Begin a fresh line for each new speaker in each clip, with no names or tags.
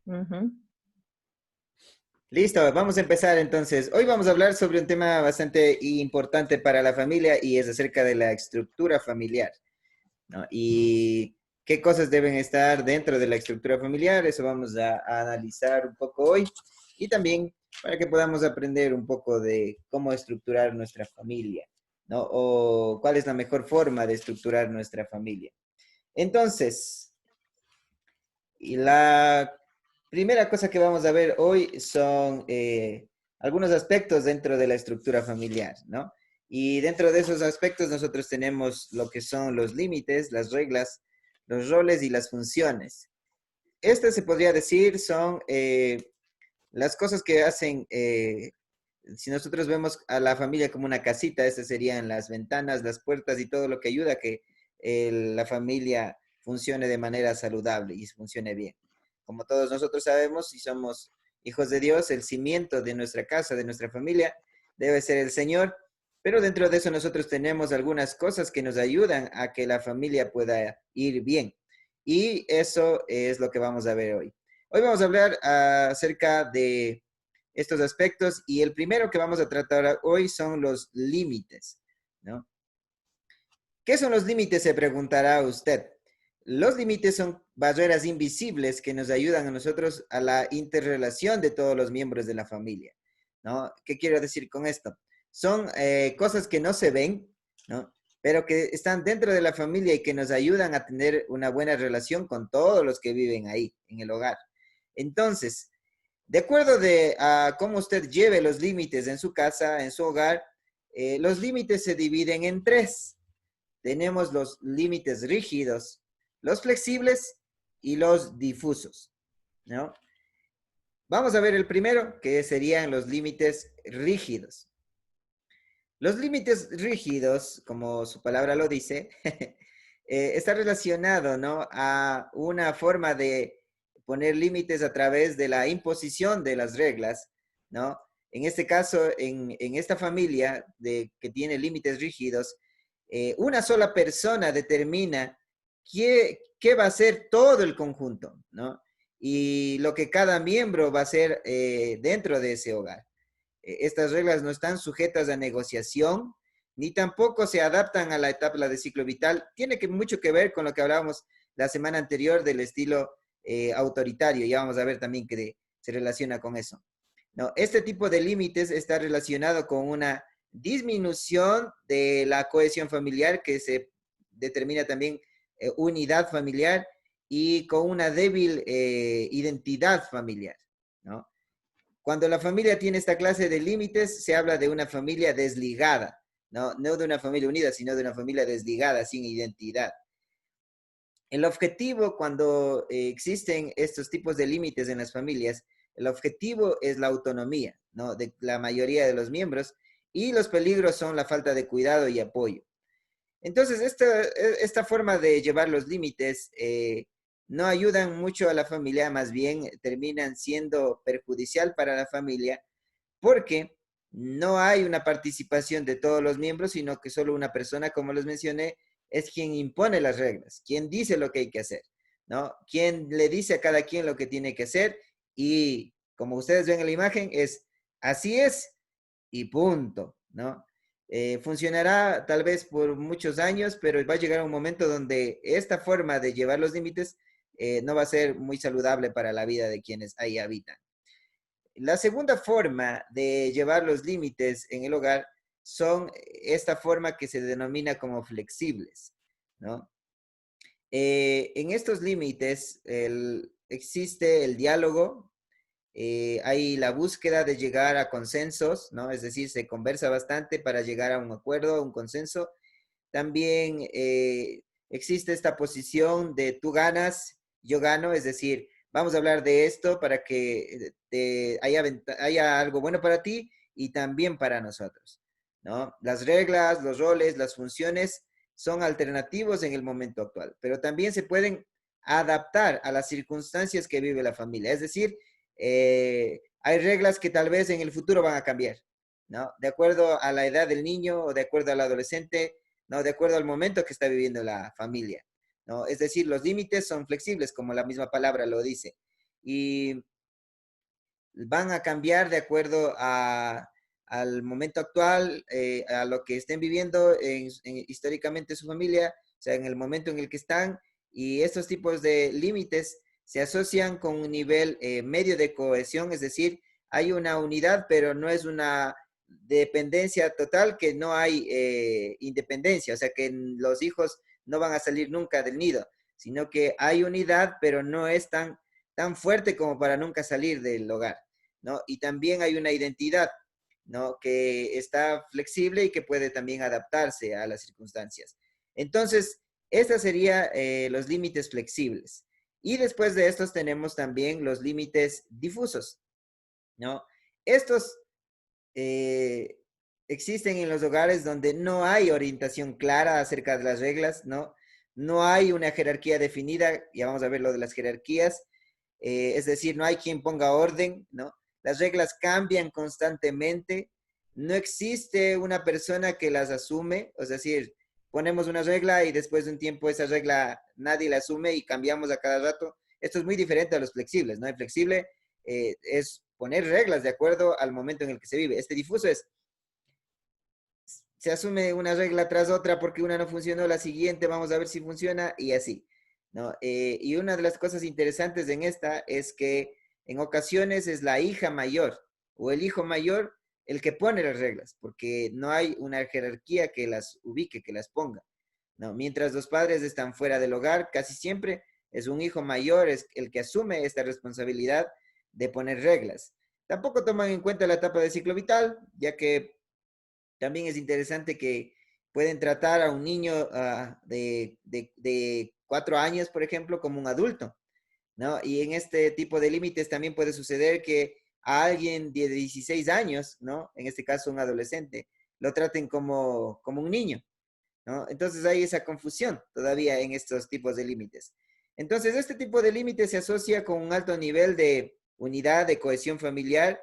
Ujú.
Listo, vamos a empezar entonces. Hoy vamos a hablar sobre un tema bastante importante para la familia y es acerca de la estructura familiar, ¿no? Y qué cosas deben estar dentro de la estructura familiar, eso vamos a analizar un poco hoy y también para que podamos aprender un poco de cómo estructurar nuestra familia, ¿no? O cuál es la mejor forma de estructurar nuestra familia. Entonces, y la primera cosa que vamos a ver hoy son algunos aspectos dentro de la estructura familiar, ¿no? Y dentro de esos aspectos nosotros tenemos lo que son los límites, las reglas, los roles y las funciones. Estas se podría decir son las cosas que hacen, si nosotros vemos a la familia como una casita, estas serían las ventanas, las puertas y todo lo que ayuda a que la familia funcione de manera saludable y funcione bien. Como todos nosotros sabemos, si somos hijos de Dios, el cimiento de nuestra casa, de nuestra familia, debe ser el Señor, pero dentro de eso nosotros tenemos algunas cosas que nos ayudan a que la familia pueda ir bien. Y eso es lo que vamos a ver hoy. Hoy vamos a hablar acerca de estos aspectos y el primero que vamos a tratar hoy son los límites, ¿no? ¿Qué son los límites? Se preguntará usted. Los límites son barreras invisibles que nos ayudan a nosotros a la interrelación de todos los miembros de la familia, ¿no? ¿Qué quiero decir con esto? Son cosas que no se ven, ¿no? Pero que están dentro de la familia y que nos ayudan a tener una buena relación con todos los que viven ahí, en el hogar. Entonces, de acuerdo a cómo usted lleve los límites en su casa, en su hogar, los límites se dividen en tres. Tenemos los límites rígidos, los flexibles y los difusos, ¿no? Vamos a ver el primero, que serían los límites rígidos. Los límites rígidos, como su palabra lo dice, está relacionado, ¿no?, a una forma de poner límites a través de la imposición de las reglas, ¿no? En este caso, en esta familia que tiene límites rígidos, una sola persona determina qué va a ser todo el conjunto, ¿no? Y lo que cada miembro va a hacer dentro de ese hogar. Estas reglas no están sujetas a negociación, ni tampoco se adaptan a la etapa de ciclo vital. Tiene mucho que ver con lo que hablábamos la semana anterior del estilo autoritario. Ya vamos a ver también que se relaciona con eso. No, este tipo de límites está relacionado con una disminución de la cohesión familiar que se determina también unidad familiar y con una débil identidad familiar, ¿no? Cuando la familia tiene esta clase de límites, se habla de una familia desligada, ¿no? No de una familia unida, sino de una familia desligada, sin identidad. El objetivo cuando existen estos tipos de límites en las familias, el objetivo es la autonomía, ¿no?, de la mayoría de los miembros, y los peligros son la falta de cuidado y apoyo. Entonces, esta forma de llevar los límites no ayudan mucho a la familia, más bien terminan siendo perjudicial para la familia porque no hay una participación de todos los miembros, sino que solo una persona, como les mencioné, es quien impone las reglas, quien dice lo que hay que hacer, ¿no? Quien le dice a cada quien lo que tiene que hacer y como ustedes ven en la imagen es así es y punto, ¿no? Funcionará tal vez por muchos años, pero va a llegar un momento donde esta forma de llevar los límites no va a ser muy saludable para la vida de quienes ahí habitan. La segunda forma de llevar los límites en el hogar son esta forma que se denomina como flexibles, ¿no? En estos límites existe el diálogo, hay la búsqueda de llegar a consensos, ¿no? Es decir, se conversa bastante para llegar a un acuerdo, a un consenso. También existe esta posición de tú ganas, yo gano, es decir, vamos a hablar de esto para que haya algo bueno para ti y también para nosotros, ¿no? Las reglas, los roles, las funciones son alternativos en el momento actual, pero también se pueden adaptar a las circunstancias que vive la familia. Es decir, hay reglas que tal vez en el futuro van a cambiar, ¿no? De acuerdo a la edad del niño o de acuerdo al adolescente, ¿no? De acuerdo al momento que está viviendo la familia, ¿no? Es decir, los límites son flexibles, como la misma palabra lo dice. Y van a cambiar de acuerdo al momento actual, a lo que estén viviendo históricamente su familia, o sea, en el momento en el que están, y estos tipos de límites se asocian con un nivel medio de cohesión, es decir, hay una unidad, pero no es una dependencia total, que no hay independencia, o sea, que los hijos no van a salir nunca del nido, sino que hay unidad, pero no es tan fuerte como para nunca salir del hogar, ¿no? Y también hay una identidad, ¿no? Que está flexible y que puede también adaptarse a las circunstancias. Entonces, estos serían los límites flexibles. Y después de estos tenemos también los límites difusos, ¿no? Estos eh, existen en los hogares donde no hay orientación clara acerca de las reglas, ¿no? No hay una jerarquía definida, ya vamos a ver lo de las jerarquías, es decir, no hay quien ponga orden, ¿no? Las reglas cambian constantemente, no existe una persona que las asume, es decir, ponemos una regla y después de un tiempo esa regla nadie la asume y cambiamos a cada rato. Esto es muy diferente a los flexibles, ¿no? El flexible es poner reglas de acuerdo al momento en el que se vive. Este difuso se asume una regla tras otra porque una no funcionó, la siguiente vamos a ver si funciona y así, ¿no? Y una de las cosas interesantes en esta es que en ocasiones es la hija mayor o el hijo mayor el que pone las reglas, porque no hay una jerarquía que las ubique, que las ponga, ¿no? Mientras los padres están fuera del hogar, casi siempre es un hijo mayor es el que asume esta responsabilidad de poner reglas. Tampoco toman en cuenta la etapa de ciclo vital, ya que también es interesante que pueden tratar a un niño de 4 años, por ejemplo, como un adulto, ¿no? Y en este tipo de límites también puede suceder que a alguien de 16 años, ¿no? En este caso un adolescente, lo traten como un niño, ¿no? Entonces hay esa confusión todavía en estos tipos de límites. Entonces, este tipo de límites se asocia con un alto nivel de unidad, de cohesión familiar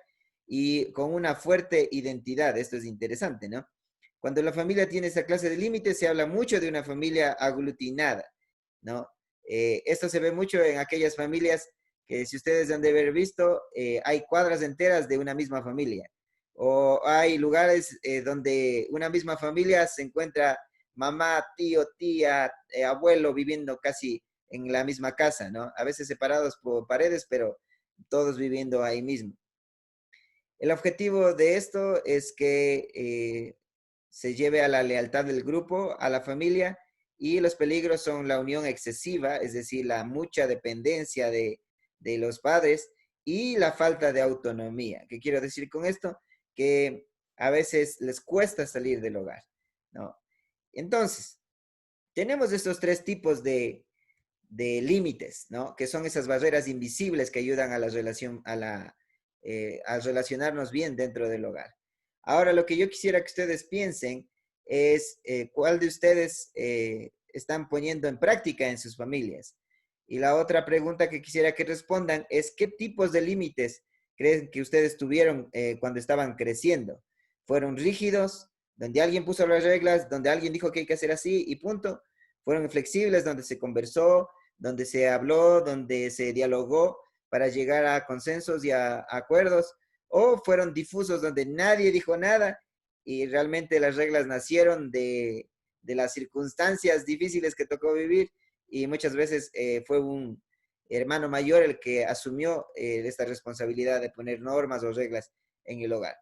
y con una fuerte identidad. Esto es interesante, ¿no? Cuando la familia tiene esa clase de límites, se habla mucho de una familia aglutinada, ¿no? Esto se ve mucho en aquellas familias que, si ustedes han de haber visto, hay cuadras enteras de una misma familia. O hay lugares donde una misma familia se encuentra mamá, tío, tía, abuelo viviendo casi en la misma casa, ¿no? A veces separados por paredes, pero todos viviendo ahí mismo. El objetivo de esto es que se lleve a la lealtad del grupo, a la familia, y los peligros son la unión excesiva, es decir, la mucha dependencia de los padres y la falta de autonomía. ¿Qué quiero decir con esto? Que a veces les cuesta salir del hogar, ¿no? Entonces, tenemos estos tres tipos de límites, ¿no? Que son esas barreras invisibles que ayudan a la relación, a relacionarnos bien dentro del hogar. Ahora, lo que yo quisiera que ustedes piensen es cuál de ustedes están poniendo en práctica en sus familias. Y la otra pregunta que quisiera que respondan es qué tipos de límites creen que ustedes tuvieron cuando estaban creciendo. ¿Fueron rígidos, donde alguien puso las reglas, donde alguien dijo que hay que hacer así y punto? ¿Fueron flexibles, donde se conversó, donde se habló, donde se dialogó para llegar a consensos y a acuerdos? ¿O fueron difusos, donde nadie dijo nada y realmente las reglas nacieron de las circunstancias difíciles que tocó vivir y muchas veces fue un hermano mayor el que asumió esta responsabilidad de poner normas o reglas en el hogar?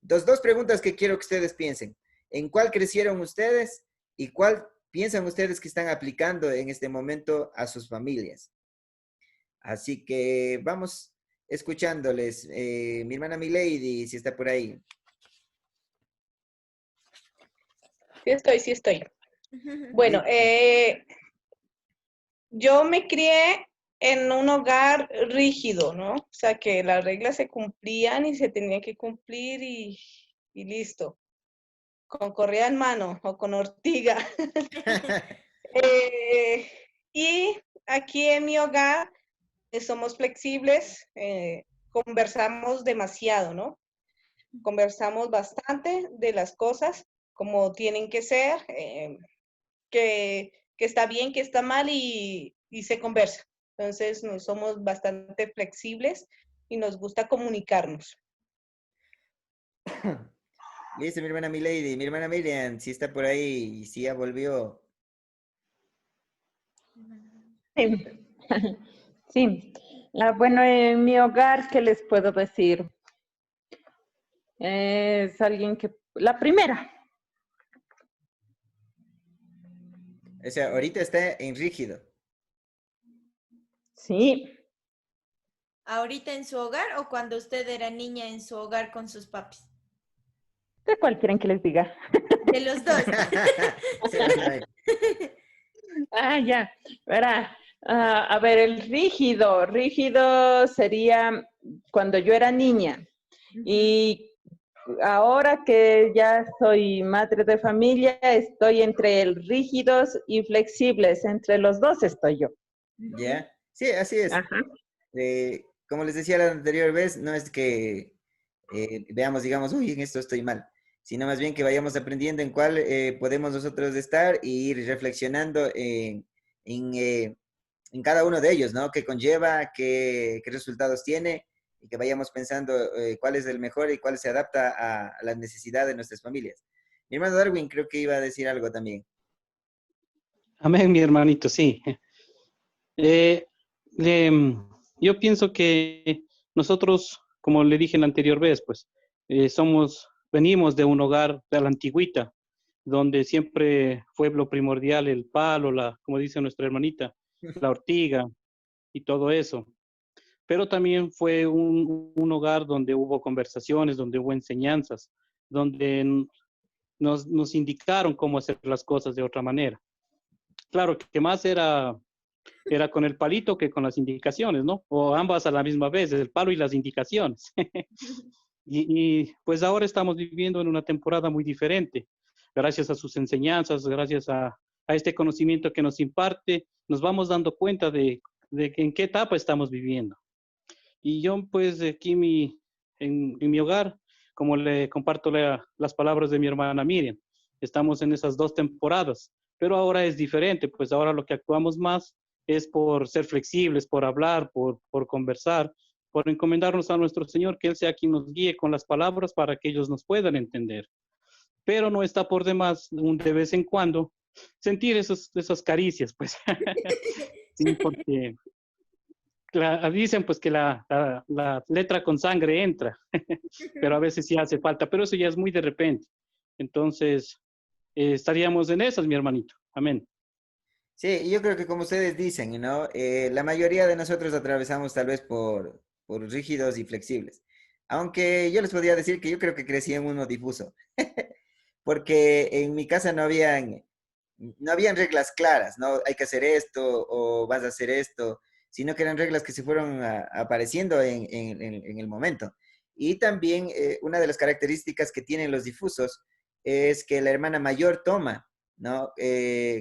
Entonces, dos preguntas que quiero que ustedes piensen. ¿En cuál crecieron ustedes y cuál piensan ustedes que están aplicando en este momento a sus familias? Así que vamos escuchándoles. Mi hermana Milady, si está por ahí.
Sí estoy, sí estoy. Bueno, yo me crié en un hogar rígido, ¿no? O sea, que las reglas se cumplían y se tenían que cumplir y listo. Con correa en mano o con ortiga. Y aquí en mi hogar somos flexibles, conversamos demasiado, ¿no? Conversamos bastante de las cosas como tienen que ser, que que está bien, que está mal y se conversa. Entonces, nos somos bastante flexibles y nos gusta comunicarnos.
Listo, mi hermana Milady. Mi hermana Miriam, si está por ahí y si ya volvió.
Sí. Sí. Bueno, en mi hogar, ¿qué les puedo decir? Es alguien que... La primera.
O sea, ahorita está en rígido.
Sí.
¿Ahorita en su hogar o cuando usted era niña en su hogar con sus papis?
¿De cuál quieren que les diga?
De los dos.
Sí, no hay.
Ah, ya. Verá. A ver, el rígido. Rígido sería cuando yo era niña. Y ahora que ya soy madre de familia, estoy entre el rígidos y flexibles. Entre los dos estoy yo.
¿Ya? Sí, así es.
Ajá.
Como les decía la anterior vez, no es que veamos, digamos, uy, en esto estoy mal, sino más bien que vayamos aprendiendo en cuál podemos nosotros estar y ir reflexionando en, eh, en cada uno de ellos, ¿no? ¿Qué conlleva, qué resultados tiene? Y que vayamos pensando cuál es el mejor y cuál se adapta a las necesidades de nuestras familias. Mi hermano Darwin creo que iba a decir algo también.
Amén, mi hermanito, sí. Eh, yo pienso que nosotros, como le dije la anterior vez, pues venimos de un hogar de la antigüita, donde siempre fue lo primordial el palo, como dice nuestra hermanita, la ortiga y todo eso. Pero también fue un hogar donde hubo conversaciones, donde hubo enseñanzas, donde nos indicaron cómo hacer las cosas de otra manera. Claro que más era con el palito que con las indicaciones, ¿no? O ambas a la misma vez, el palo y las indicaciones. Pues ahora estamos viviendo en una temporada muy diferente. Gracias a sus enseñanzas, gracias a este conocimiento que nos imparte, nos vamos dando cuenta de en qué etapa estamos viviendo. Y yo, pues, aquí en mi hogar, como le comparto las palabras de mi hermana Miriam, estamos en esas dos temporadas, pero ahora es diferente, pues ahora lo que actuamos más es por ser flexibles, por hablar, por conversar, por encomendarnos a nuestro Señor, que Él sea quien nos guíe con las palabras para que ellos nos puedan entender. Pero no está por demás, de vez en cuando, sentir esas caricias, pues. Sí, porque dicen pues que la letra con sangre entra, pero a veces sí hace falta, pero eso ya es muy de repente. Entonces, estaríamos en esas, mi hermanito. Amén.
Sí, yo creo que como ustedes dicen, ¿no? La mayoría de nosotros atravesamos tal vez por rígidos y flexibles. Aunque yo les podría decir que yo creo que crecí en uno difuso, porque en mi casa no habían reglas claras, ¿no? Hay que hacer esto o vas a hacer esto, sino que eran reglas que se fueron apareciendo en el momento. Y también una de las características que tienen los difusos es que la hermana mayor toma, ¿no?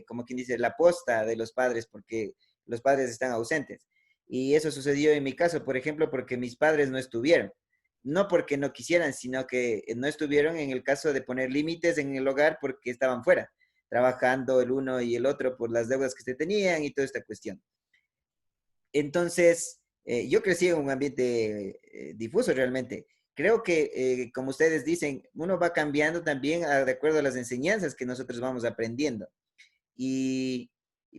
Como quien dice, la posta de los padres porque los padres están ausentes. Y eso sucedió en mi caso, por ejemplo, porque mis padres no estuvieron. No porque no quisieran, sino que no estuvieron en el caso de poner límites en el hogar porque estaban fuera, trabajando el uno y el otro por las deudas que se tenían y toda esta cuestión. Entonces, yo crecí en un ambiente difuso realmente. Creo que, como ustedes dicen, uno va cambiando también de acuerdo a las enseñanzas que nosotros vamos aprendiendo. Y,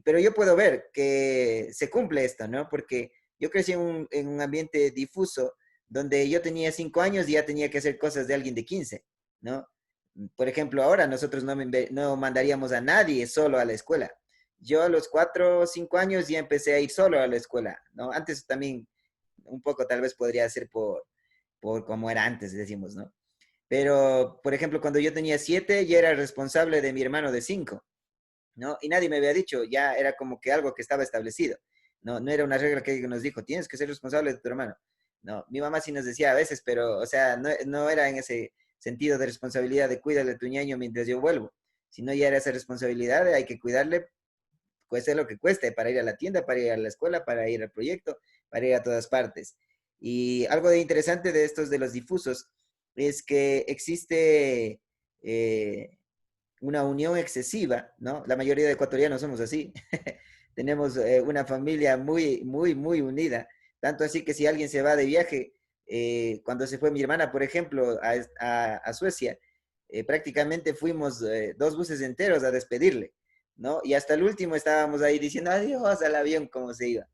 pero yo puedo ver que se cumple esto, ¿no? Porque yo crecí en un ambiente difuso donde yo tenía 5 años y ya tenía que hacer cosas de alguien de 15, ¿no? Por ejemplo, ahora nosotros no mandaríamos a nadie solo a la escuela. Yo a los 4 o 5 años ya empecé a ir solo a la escuela, ¿no? Antes también un poco tal vez podría ser por como era antes, decimos, ¿no? Pero, por ejemplo, cuando yo tenía 7, ya era responsable de mi hermano de 5, ¿no? Y nadie me había dicho, ya era como que algo que estaba establecido, ¿no? No era una regla que nos dijo, tienes que ser responsable de tu hermano. No, mi mamá sí nos decía a veces, pero, o sea, no era en ese sentido de responsabilidad de cuídale a tu ñaño mientras yo vuelvo, sino ya era esa responsabilidad de hay que cuidarle, cueste lo que cueste, para ir a la tienda, para ir a la escuela, para ir al proyecto, para ir a todas partes. Y algo de interesante de estos de los difusos es que existe una unión excesiva, ¿no? La mayoría de ecuatorianos somos así. Tenemos una familia muy, muy, muy unida. Tanto así que si alguien se va de viaje, cuando se fue mi hermana, por ejemplo, a Suecia, prácticamente fuimos 2 buses enteros a despedirle, ¿no? Y hasta el último estábamos ahí diciendo adiós al avión, cómo se iba,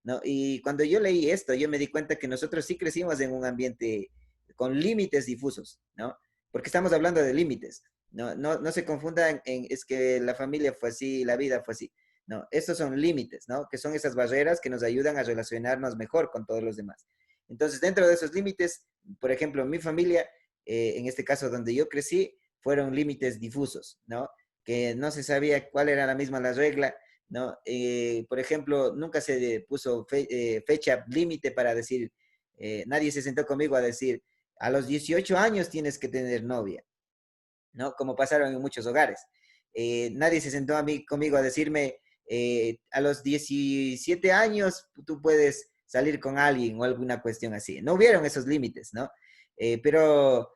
¿no? Y cuando yo leí esto, yo me di cuenta que nosotros sí crecimos en un ambiente con límites difusos, ¿no? Porque estamos hablando de límites, ¿no? No se confundan es que la familia fue así, la vida fue así. No, estos son límites, ¿no? Que son esas barreras que nos ayudan a relacionarnos mejor con todos los demás. Entonces, dentro de esos límites, por ejemplo, mi familia, en este caso donde yo crecí, fueron límites difusos, ¿no? Que no se sabía cuál era la misma la regla, ¿no? Por ejemplo, nunca se puso fecha límite para decir, nadie se sentó conmigo a decir, a los 18 años tienes que tener novia, ¿no? Como pasaron en muchos hogares. Nadie se sentó conmigo a decirme, a los 17 años tú puedes salir con alguien o alguna cuestión así. No hubieron esos límites, ¿no? Pero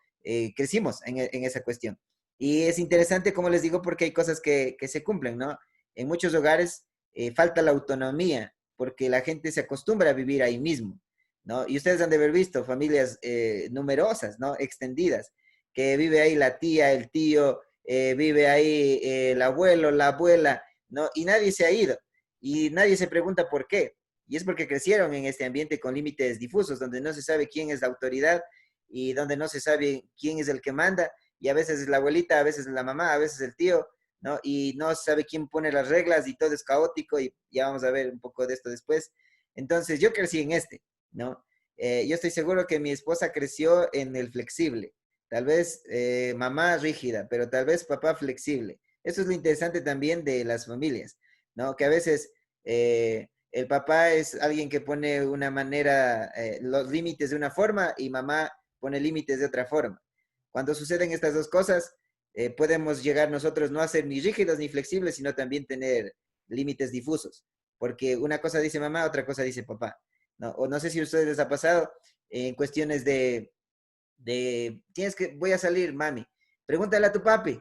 crecimos en esa cuestión. Y es interesante, como les digo, porque hay cosas que se cumplen, ¿no? En muchos hogares falta la autonomía, porque la gente se acostumbra a vivir ahí mismo, ¿no? Y ustedes han de haber visto familias numerosas, ¿no? Extendidas, que vive ahí la tía, el tío, vive ahí el abuelo, la abuela, ¿no? Y nadie se ha ido. Y nadie se pregunta por qué. Y es porque crecieron en este ambiente con límites difusos, donde no se sabe quién es la autoridad y donde no se sabe quién es el que manda. Y a veces es la abuelita, a veces es la mamá, a veces el tío, ¿no? Y no se sabe quién pone las reglas y todo es caótico y ya vamos a ver un poco de esto después. Entonces yo crecí en ¿no? Yo estoy seguro que mi esposa creció en el flexible. Tal vez mamá rígida, pero tal vez papá flexible. Eso es lo interesante también de las familias, ¿no? Que a veces el papá es alguien que pone una manera, los límites de una forma y mamá pone límites de otra forma. Cuando suceden estas dos cosas, podemos llegar nosotros no a ser ni rígidos ni flexibles, sino también tener límites difusos. Porque una cosa dice mamá, otra cosa dice papá, ¿no? O no sé si a ustedes les ha pasado en cuestiones voy a salir, mami, pregúntale a tu papi,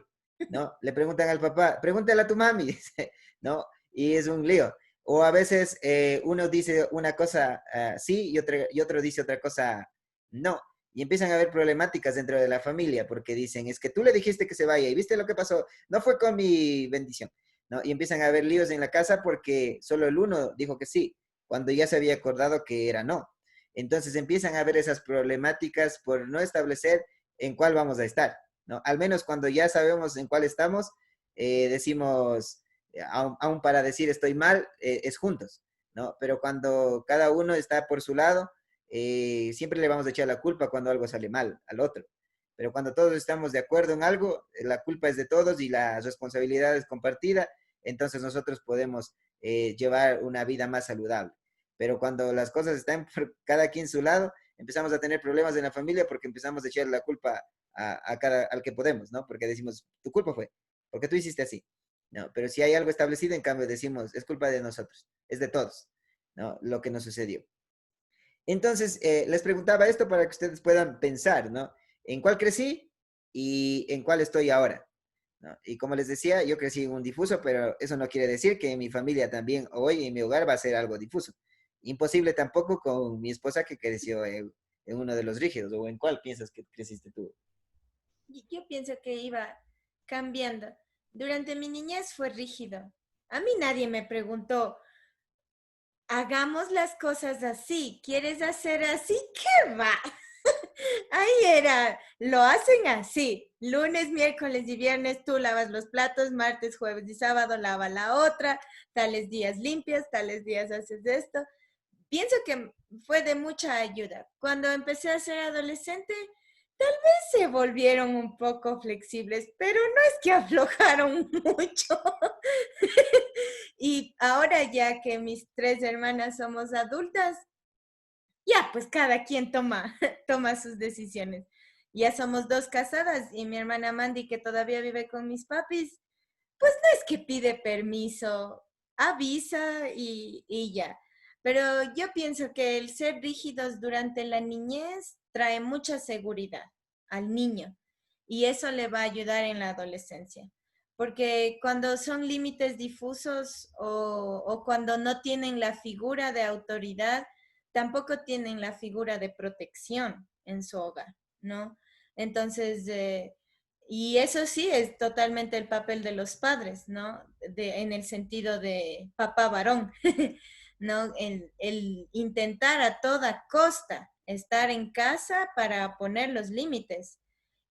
¿no? Le preguntan al papá, pregúntale a tu mami, ¿no? Y es un lío. O a veces uno dice una cosa sí y otro dice otra cosa no. Y empiezan a haber problemáticas dentro de la familia porque dicen, es que tú le dijiste que se vaya y viste lo que pasó, no fue con mi bendición, ¿no? Y empiezan a haber líos en la casa porque solo el uno dijo que sí, cuando ya se había acordado que era no. Entonces empiezan a haber esas problemáticas por no establecer en cuál vamos a estar, ¿no? Al menos cuando ya sabemos en cuál estamos, decimos, aún para decir estoy mal, es juntos, ¿no? Pero cuando cada uno está por su lado, siempre le vamos a echar la culpa cuando algo sale mal al otro. Pero cuando todos estamos de acuerdo en algo, la culpa es de todos y la responsabilidad es compartida, entonces nosotros podemos llevar una vida más saludable. Pero cuando las cosas están por cada quien su lado, empezamos a tener problemas en la familia porque empezamos a echar la culpa al que podemos, ¿no? Porque decimos, tu culpa fue, porque tú hiciste así, ¿no? Pero si hay algo establecido, en cambio decimos, es culpa de nosotros, es de todos, ¿no? Lo que nos sucedió. Entonces, les preguntaba esto para que ustedes puedan pensar, ¿no? En cuál crecí y en cuál estoy ahora, ¿no? Y como les decía, yo crecí en un difuso, pero eso no quiere decir que mi familia también hoy en mi hogar va a ser algo difuso. Imposible tampoco con mi esposa que creció en uno de los rígidos, o en cuál piensas que creciste tú.
Yo pienso que iba cambiando. Durante mi niñez fue rígido. A mí nadie me preguntó, hagamos las cosas así. ¿Quieres hacer así? ¿Qué va? Ahí era, lo hacen así. Lunes, miércoles y viernes tú lavas los platos, martes, jueves y sábado lava la otra, tales días limpias, tales días haces esto. Pienso que fue de mucha ayuda. Cuando empecé a ser adolescente, tal vez se volvieron un poco flexibles, pero no es que aflojaron mucho. Y ahora ya que mis 3 hermanas somos adultas, ya pues cada quien toma sus decisiones. Ya somos 2 casadas y mi hermana Mandy, que todavía vive con mis papis, pues no es que pide permiso, avisa y ya. Pero yo pienso que el ser rígidos durante la niñez trae mucha seguridad al niño y eso le va a ayudar en la adolescencia. porque cuando son límites difusos o cuando no tienen la figura de autoridad, tampoco tienen la figura de protección en su hogar, ¿no? Entonces, y eso sí es totalmente el papel de los padres, ¿no? En el sentido de papá varón, ¿no? El intentar a toda costa estar en casa para poner los límites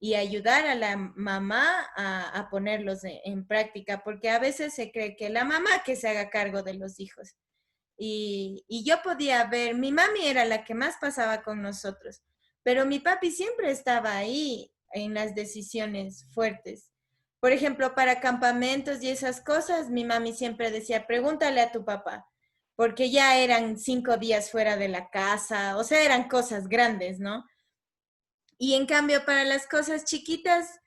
y ayudar a la mamá a ponerlos en práctica, porque a veces se cree que la mamá que se haga cargo de los hijos. Y yo podía ver, mi mami era la que más pasaba con nosotros, pero mi papi siempre estaba ahí en las decisiones fuertes. Por ejemplo, para campamentos y esas cosas, mi mami siempre decía, pregúntale a tu papá, porque ya eran 5 días fuera de la casa, o sea, eran cosas grandes, ¿no? Y en cambio, para las cosas chiquitas,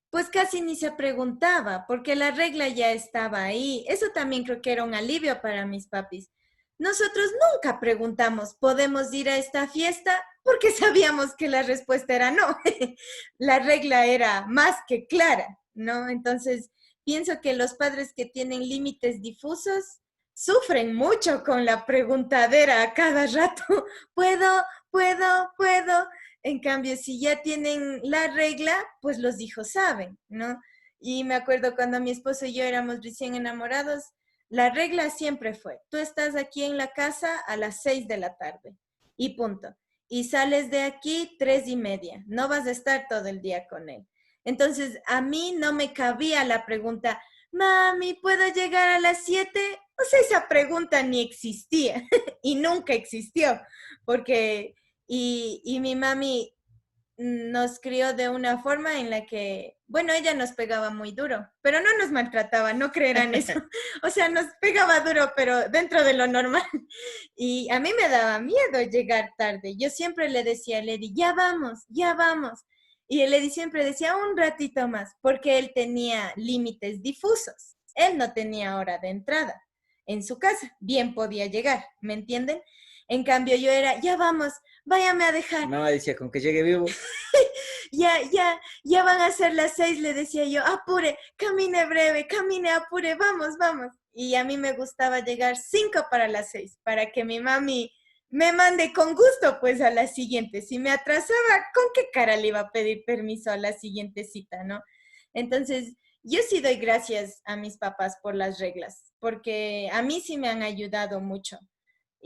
pues casi ni se preguntaba, porque la regla ya estaba ahí. Eso también creo que era un alivio para mis papis. Nosotros nunca preguntamos, ¿podemos ir a esta fiesta? Porque sabíamos que la respuesta era no. La regla era más que clara, ¿no? Entonces, pienso que los padres que tienen límites difusos sufren mucho con la preguntadera a cada rato. ¿Puedo? ¿Puedo? ¿Puedo? En cambio, si ya tienen la regla, pues los hijos saben, ¿no? Y me acuerdo cuando mi esposo y yo éramos recién enamorados, la regla siempre fue, tú estás aquí en la casa a las 6 de la tarde y punto. Y sales de aquí 3:30, no vas a estar todo el día con él. Entonces, a mí no me cabía la pregunta, mami, ¿puedo llegar a las 7? O sea, esa pregunta ni existía y nunca existió, porque y mi mami nos crió de una forma en la que, bueno, ella nos pegaba muy duro, pero no nos maltrataba, no creerán eso. O sea, nos pegaba duro, pero dentro de lo normal. Y a mí me daba miedo llegar tarde. Yo siempre le decía a Lady, ya vamos, ya vamos. Y el Lady siempre decía un ratito más, porque él tenía límites difusos. Él no tenía hora de entrada en su casa. Bien podía llegar, ¿me entienden? En cambio, yo era, ya vamos, váyame a dejar.
Mamá decía, con que llegue vivo.
Ya van a ser las 6, le decía yo, apure, camine breve, camine, apure, vamos, vamos. Y a mí me gustaba llegar 5 para las 6, para que mi mami me mande con gusto, pues, a la siguiente. Si me atrasaba, ¿con qué cara le iba a pedir permiso a la siguiente cita, no? Entonces, yo sí doy gracias a mis papás por las reglas, porque a mí sí me han ayudado mucho.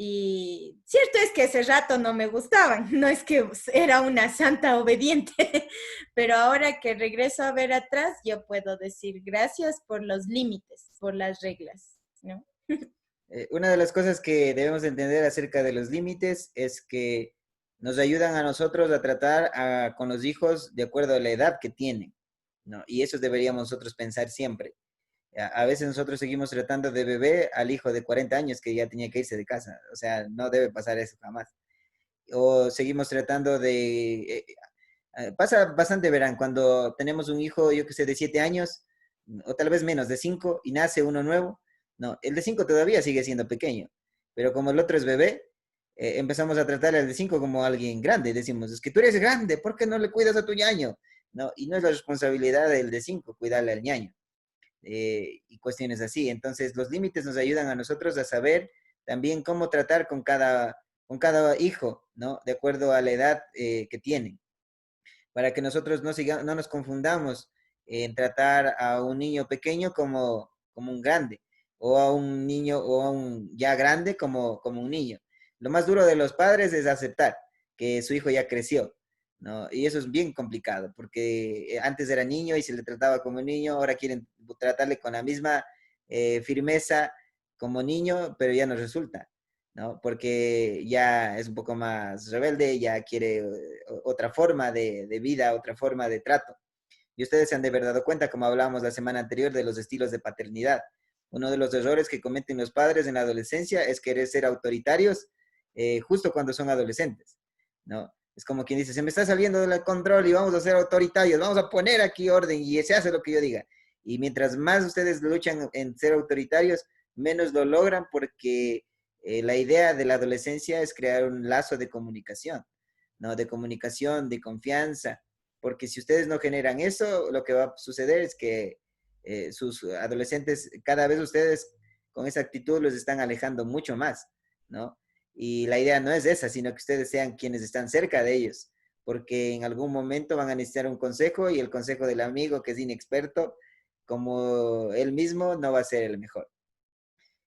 Y cierto es que ese rato no me gustaban, no es que era una santa obediente, pero ahora que regreso a ver atrás, yo puedo decir gracias por los límites, por las reglas, ¿no?
Una de las cosas que debemos entender acerca de los límites es que nos ayudan a nosotros a tratar con los hijos de acuerdo a la edad que tienen, ¿no? Y eso deberíamos nosotros pensar siempre. A veces nosotros seguimos tratando de bebé al hijo de 40 años que ya tenía que irse de casa. O sea, no debe pasar eso jamás. O seguimos tratando de... pasa bastante, verán, cuando tenemos un hijo, yo que sé, de 7 años, o tal vez menos, de 5, y nace uno nuevo. No, el de 5 todavía sigue siendo pequeño, pero como el otro es bebé, empezamos a tratar al de 5 como alguien grande. Decimos, es que tú eres grande, ¿por qué no le cuidas a tu ñaño? No, y no es la responsabilidad del de 5 cuidarle al ñaño. Y cuestiones así. Entonces, los límites nos ayudan a nosotros a saber también cómo tratar con cada hijo, ¿no? De acuerdo a la edad que tienen, para que nosotros no nos confundamos en tratar a un niño pequeño como un grande, o a un niño o a un ya grande como un niño. Lo más duro de los padres es aceptar que su hijo ya creció, ¿no? Y eso es bien complicado, porque antes era niño y se le trataba como niño, ahora quieren tratarle con la misma firmeza como niño, pero ya no resulta, ¿no? Porque ya es un poco más rebelde, ya quiere otra forma de vida, otra forma de trato. Y ustedes se han de haber dado cuenta, como hablábamos la semana anterior, de los estilos de paternidad. Uno de los errores que cometen los padres en la adolescencia es querer ser autoritarios justo cuando son adolescentes, ¿no? Es como quien dice, se me está saliendo del control y vamos a ser autoritarios, vamos a poner aquí orden y se hace lo que yo diga. Y mientras más ustedes luchan en ser autoritarios, menos lo logran porque la idea de la adolescencia es crear un lazo de comunicación, ¿no? De comunicación, de confianza, porque si ustedes no generan eso, lo que va a suceder es que sus adolescentes, cada vez ustedes con esa actitud los están alejando mucho más, ¿no? Y la idea no es esa, sino que ustedes sean quienes están cerca de ellos, porque en algún momento van a necesitar un consejo y el consejo del amigo que es inexperto, como él mismo, no va a ser el mejor.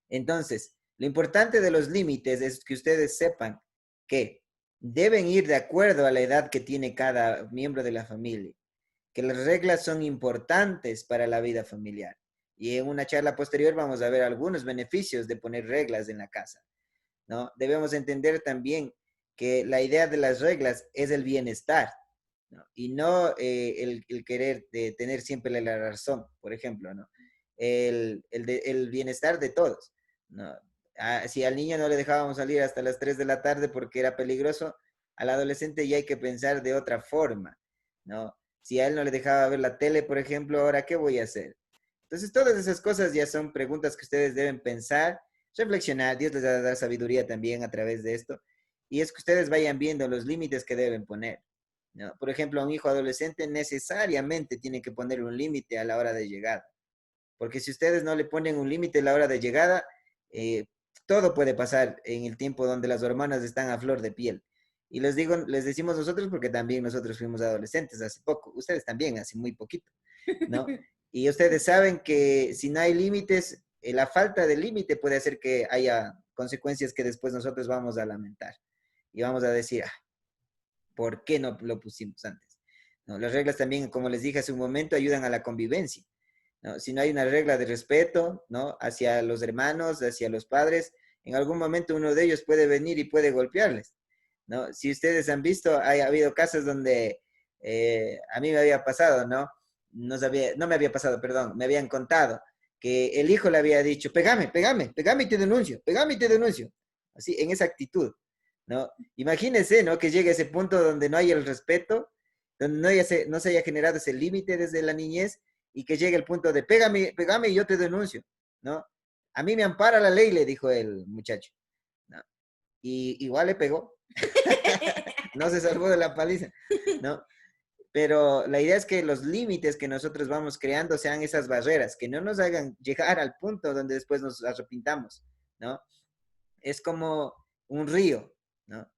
Entonces, lo importante de los límites es que ustedes sepan que deben ir de acuerdo a la edad que tiene cada miembro de la familia, que las reglas son importantes para la vida familiar. Y en una charla posterior vamos a ver algunos beneficios de poner reglas en la casa, ¿no? Debemos entender también que la idea de las reglas es el bienestar, ¿no? Y no el querer tener siempre la razón, por ejemplo, ¿no? El bienestar de todos, ¿no? Si al niño no le dejábamos salir hasta las 3 de la tarde porque era peligroso, al adolescente ya hay que pensar de otra forma, ¿no? Si a él no le dejaba ver la tele, por ejemplo, ahora, ¿qué voy a hacer? Entonces, todas esas cosas ya son preguntas que ustedes deben pensar, reflexionar. Dios les va a dar sabiduría también a través de esto. Y es que ustedes vayan viendo los límites que deben poner, ¿no? Por ejemplo, a un hijo adolescente necesariamente tiene que poner un límite a la hora de llegada. Porque si ustedes no le ponen un límite a la hora de llegada, todo puede pasar en el tiempo donde las hormonas están a flor de piel. Y les digo, les decimos nosotros porque también nosotros fuimos adolescentes hace poco. Ustedes también, hace muy poquito, ¿no? Y ustedes saben que si no hay límites, la falta de límite puede hacer que haya consecuencias que después nosotros vamos a lamentar. Y vamos a decir, ¿por qué no lo pusimos antes? ¿No? Las reglas también, como les dije hace un momento, ayudan a la convivencia, ¿no? Si no hay una regla de respeto, ¿no? Hacia los hermanos, hacia los padres, en algún momento uno de ellos puede venir y puede golpearles, ¿no? Si ustedes han visto, ha habido casos donde a mí me había pasado, ¿no? No me había pasado, perdón, me habían contado que el hijo le había dicho, pégame y te denuncio, así, en esa actitud, ¿no? Imagínense, ¿no? Que llegue a ese punto donde no hay el respeto, donde no se haya generado ese límite desde la niñez y que llegue el punto de pégame y yo te denuncio, ¿no? A mí me ampara la ley, le dijo el muchacho, ¿no? Y igual le pegó. No se salvó de la paliza, ¿no? Pero la idea es que los límites que nosotros vamos creando sean esas barreras, que no nos hagan llegar al punto donde después nos arrepintamos, ¿no? Es como un río, ¿no?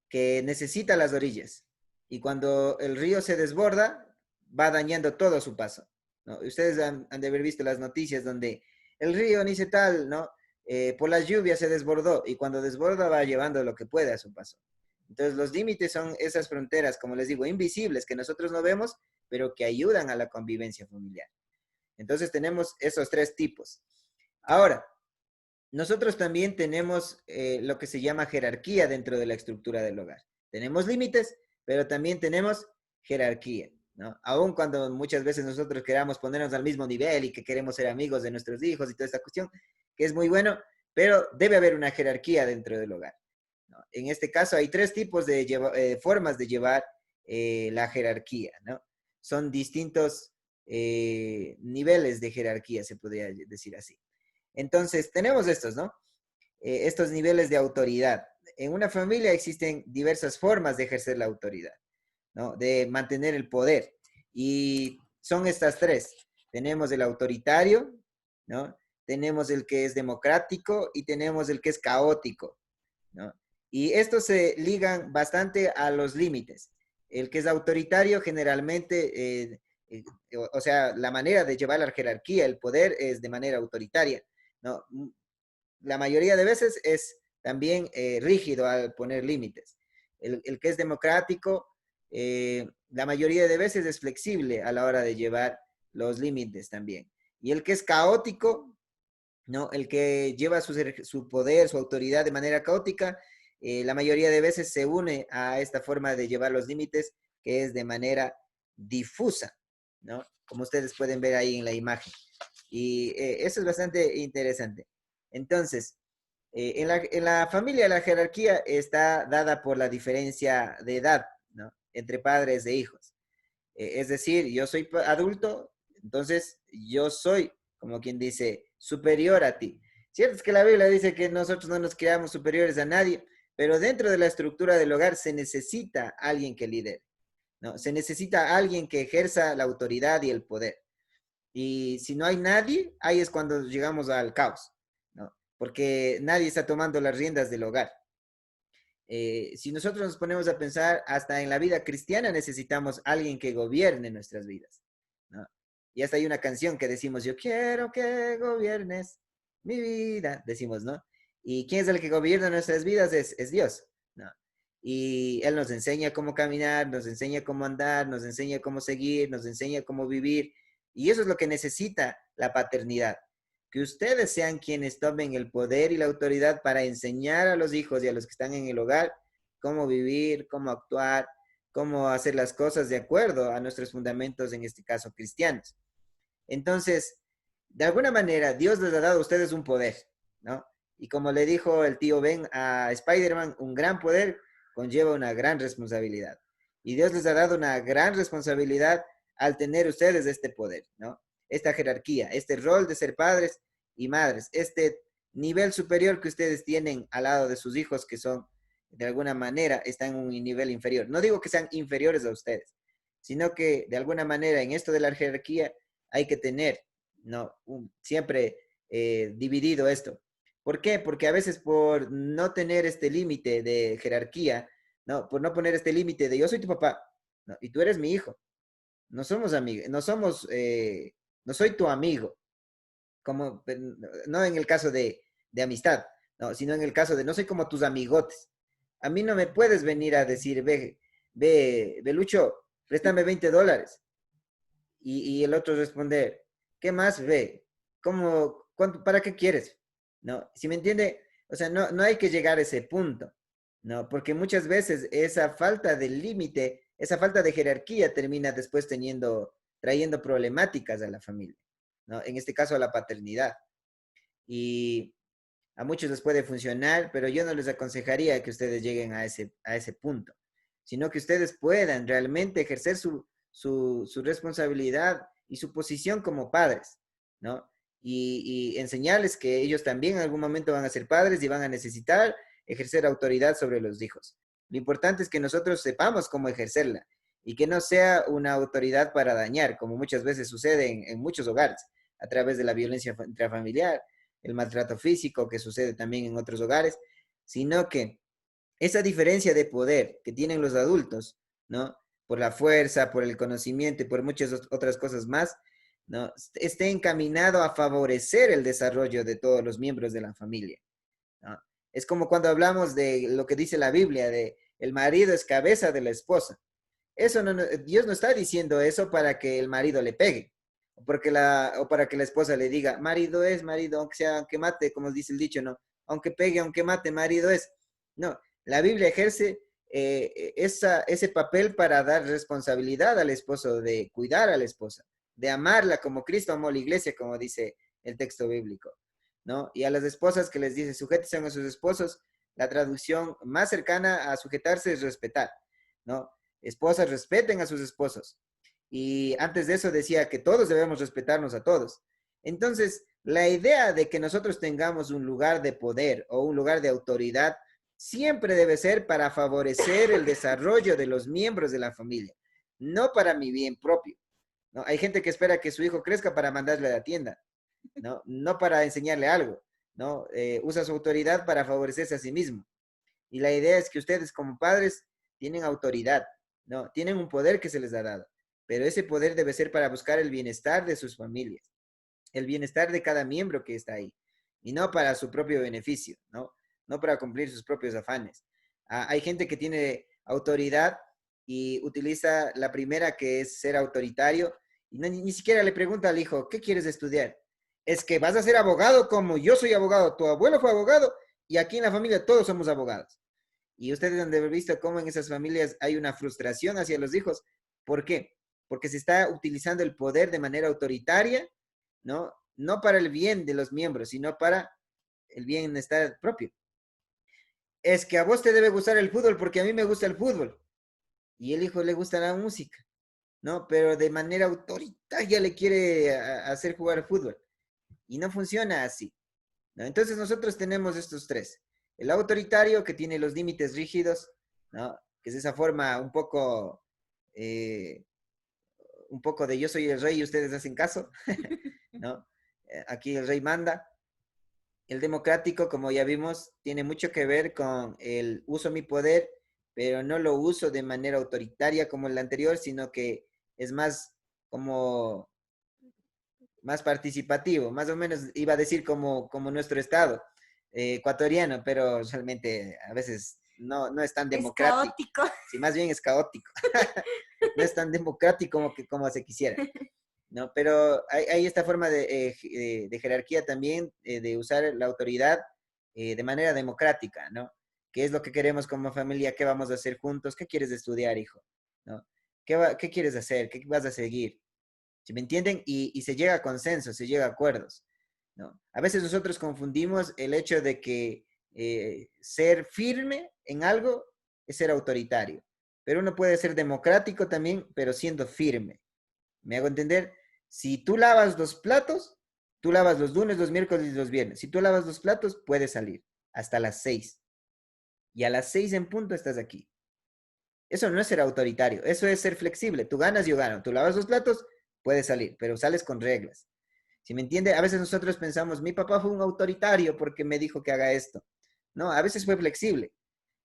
Que necesita las orillas. Y cuando el río se desborda, va dañando todo a su paso, ¿no? Ustedes han de haber visto las noticias donde el río ni se tal, ¿no? Por las lluvias se desbordó y cuando desborda va llevando lo que puede a su paso. Entonces los límites son esas fronteras, como les digo, invisibles, que nosotros no vemos, pero que ayudan a la convivencia familiar. Entonces tenemos esos tres tipos. Ahora, nosotros también tenemos lo que se llama jerarquía dentro de la estructura del hogar. Tenemos límites, pero también tenemos jerarquía, ¿no? Aun cuando muchas veces nosotros queramos ponernos al mismo nivel y que queremos ser amigos de nuestros hijos y toda esta cuestión, que es muy bueno, pero debe haber una jerarquía dentro del hogar, ¿no? En este caso hay tres tipos de formas de llevar la jerarquía, ¿no? Son distintos niveles de jerarquía, se podría decir así. Entonces, tenemos estos, ¿no? Estos niveles de autoridad. En una familia existen diversas formas de ejercer la autoridad, ¿no? De mantener el poder. Y son estas tres. Tenemos el autoritario, ¿no? Tenemos el que es democrático y tenemos el que es caótico, ¿no? Y estos se ligan bastante a los límites. El que es autoritario generalmente, o sea, la manera de llevar la jerarquía, el poder es de manera autoritaria, ¿no? La mayoría de veces es también rígido al poner límites. El que es democrático, la mayoría de veces es flexible a la hora de llevar los límites también. Y el que es caótico, ¿no? El que lleva su poder, su autoridad de manera caótica, la mayoría de veces se une a esta forma de llevar los límites, que es de manera difusa, ¿no? Como ustedes pueden ver ahí en la imagen. Y eso es bastante interesante. Entonces, en la familia la jerarquía está dada por la diferencia de edad, ¿no? Entre padres e hijos. Es decir, yo soy adulto, entonces yo soy, como quien dice, superior a ti. Cierto es que la Biblia dice que nosotros no nos creamos superiores a nadie, pero dentro de la estructura del hogar se necesita alguien que lidere, ¿no? Se necesita alguien que ejerza la autoridad y el poder. Y si no hay nadie, ahí es cuando llegamos al caos, ¿no? Porque nadie está tomando las riendas del hogar. Si nosotros nos ponemos a pensar, hasta en la vida cristiana necesitamos alguien que gobierne nuestras vidas, ¿no? Y hasta hay una canción que decimos, yo quiero que gobiernes mi vida, decimos, ¿no? ¿Y quién es el que gobierna nuestras vidas? Es Dios, ¿no? Y Él nos enseña cómo caminar, nos enseña cómo andar, nos enseña cómo seguir, nos enseña cómo vivir. Y eso es lo que necesita la paternidad. Que ustedes sean quienes tomen el poder y la autoridad para enseñar a los hijos y a los que están en el hogar cómo vivir, cómo actuar, cómo hacer las cosas de acuerdo a nuestros fundamentos, en este caso cristianos. Entonces, de alguna manera, Dios les ha dado a ustedes un poder, ¿no? Y como le dijo el tío Ben a Spider-Man, un gran poder conlleva una gran responsabilidad. Y Dios les ha dado una gran responsabilidad al tener ustedes este poder, ¿no? Esta jerarquía, este rol de ser padres y madres, este nivel superior que ustedes tienen al lado de sus hijos que son, de alguna manera, están en un nivel inferior. No digo que sean inferiores a ustedes, sino que de alguna manera en esto de la jerarquía hay que tener, ¿no? Siempre dividido esto. ¿Por qué? Porque a veces por no tener este límite de jerarquía, ¿no? Por no poner este límite de yo soy tu papá, ¿no? Y tú eres mi hijo. No somos amigos, no soy tu amigo, como, no en el caso de amistad, no, sino en el caso de no soy como tus amigotes. A mí no me puedes venir a decir, ve, Lucho, préstame $20. Y el otro responder, ¿qué más ve? ¿Cómo, cuánto, para qué quieres? ¿No? Si me entiende, o sea, no hay que llegar a ese punto, ¿no? Porque muchas veces esa falta de límite, esa falta de jerarquía termina después trayendo problemáticas a la familia, ¿no? En este caso a la paternidad. Y a muchos les puede funcionar, pero yo no les aconsejaría que ustedes lleguen a ese punto, sino que ustedes puedan realmente ejercer su responsabilidad y su posición como padres, ¿no? Y enseñarles que ellos también en algún momento van a ser padres y van a necesitar ejercer autoridad sobre los hijos. Lo importante es que nosotros sepamos cómo ejercerla y que no sea una autoridad para dañar, como muchas veces sucede en muchos hogares, a través de la violencia intrafamiliar, el maltrato físico que sucede también en otros hogares, sino que esa diferencia de poder que tienen los adultos, ¿no? Por la fuerza, por el conocimiento y por muchas otras cosas más, ¿no? Esté encaminado a favorecer el desarrollo de todos los miembros de la familia, ¿no? Es como cuando hablamos de lo que dice la Biblia, de el marido es cabeza de la esposa. Eso Dios no está diciendo eso para que el marido le pegue, o para que la esposa le diga, marido es marido, aunque mate, como dice el dicho, ¿no? Aunque pegue, aunque mate, marido es. No, la Biblia ejerce ese papel para dar responsabilidad al esposo, de cuidar a la esposa, de amarla como Cristo amó a la iglesia, como dice el texto bíblico, ¿no? Y a las esposas que les dice, sujétense a sus esposos, la traducción más cercana a sujetarse es respetar, ¿no? Esposas, respeten a sus esposos. Y antes de eso decía que todos debemos respetarnos a todos. Entonces, la idea de que nosotros tengamos un lugar de poder o un lugar de autoridad siempre debe ser para favorecer el desarrollo de los miembros de la familia, no para mi bien propio, ¿no? Hay gente que espera que su hijo crezca para mandarle a la tienda, ¿no? No para enseñarle algo, ¿no? Usa su autoridad para favorecerse a sí mismo. Y la idea es que ustedes como padres tienen autoridad, ¿no? Tienen un poder que se les ha dado, pero ese poder debe ser para buscar el bienestar de sus familias, el bienestar de cada miembro que está ahí, y no para su propio beneficio, ¿no? No para cumplir sus propios afanes. Hay gente que tiene autoridad y utiliza la primera, que es ser autoritario, y ni siquiera le pregunta al hijo, ¿qué quieres estudiar? Es que vas a ser abogado como yo soy abogado, tu abuelo fue abogado, y aquí en la familia todos somos abogados. Y ustedes han de haber visto cómo en esas familias hay una frustración hacia los hijos. ¿Por qué? Porque se está utilizando el poder de manera autoritaria, ¿no? No para el bien de los miembros, sino para el bienestar propio. Es que a vos te debe gustar el fútbol porque a mí me gusta el fútbol. Y el hijo le gusta la música, ¿no? Pero de manera autoritaria le quiere hacer jugar fútbol. Y no funciona así, ¿no? Entonces nosotros tenemos estos tres. El autoritario, que tiene los límites rígidos, ¿no? Que es esa forma un un poco de yo soy el rey y ustedes hacen caso, ¿no? Aquí el rey manda. El democrático, como ya vimos, tiene mucho que ver con el uso mi poder, pero no lo uso de manera autoritaria como el anterior, sino que es más como más participativo, más o menos iba a decir como nuestro estado ecuatoriano, pero realmente a veces no es tan
Es
democrático.
caótico.
Sí, más bien es caótico. No es tan democrático como se quisiera, ¿no? Pero hay esta forma de jerarquía también, de usar la autoridad de manera democrática, ¿no? ¿Qué es lo que queremos como familia? ¿Qué vamos a hacer juntos? ¿Qué quieres estudiar, hijo? ¿No? ¿Qué quieres hacer? ¿Qué vas a seguir? ¿Sí me entienden? Y se llega a consenso, se llega a acuerdos, ¿no? A veces nosotros confundimos el hecho de que ser firme en algo es ser autoritario, pero uno puede ser democrático también, pero siendo firme. ¿Me hago entender? Si tú lavas los platos, tú lavas los lunes, los miércoles y los viernes. Si tú lavas los platos, puedes salir hasta las 6. Y a las 6 en punto estás aquí. Eso no es ser autoritario, eso es ser flexible. Tú ganas, yo gano. Tú lavas los platos, puedes salir, pero sales con reglas. ¿Sí me entiende? A veces nosotros pensamos, mi papá fue un autoritario porque me dijo que haga esto. No, a veces fue flexible,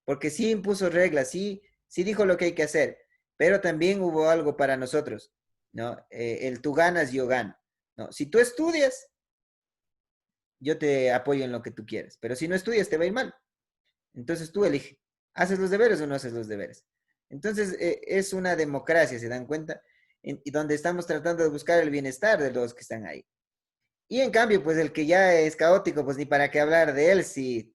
porque sí impuso reglas, sí dijo lo que hay que hacer, pero también hubo algo para nosotros, ¿no? El tú ganas, yo gano. ¿No? Si tú estudias, yo te apoyo en lo que tú quieras, pero si no estudias, te va a ir mal. Entonces tú elige, ¿haces los deberes o no haces los deberes? Entonces es una democracia, ¿se dan cuenta? Y donde estamos tratando de buscar el bienestar de los que están ahí. Y en cambio, pues el que ya es caótico, pues ni para qué hablar de él si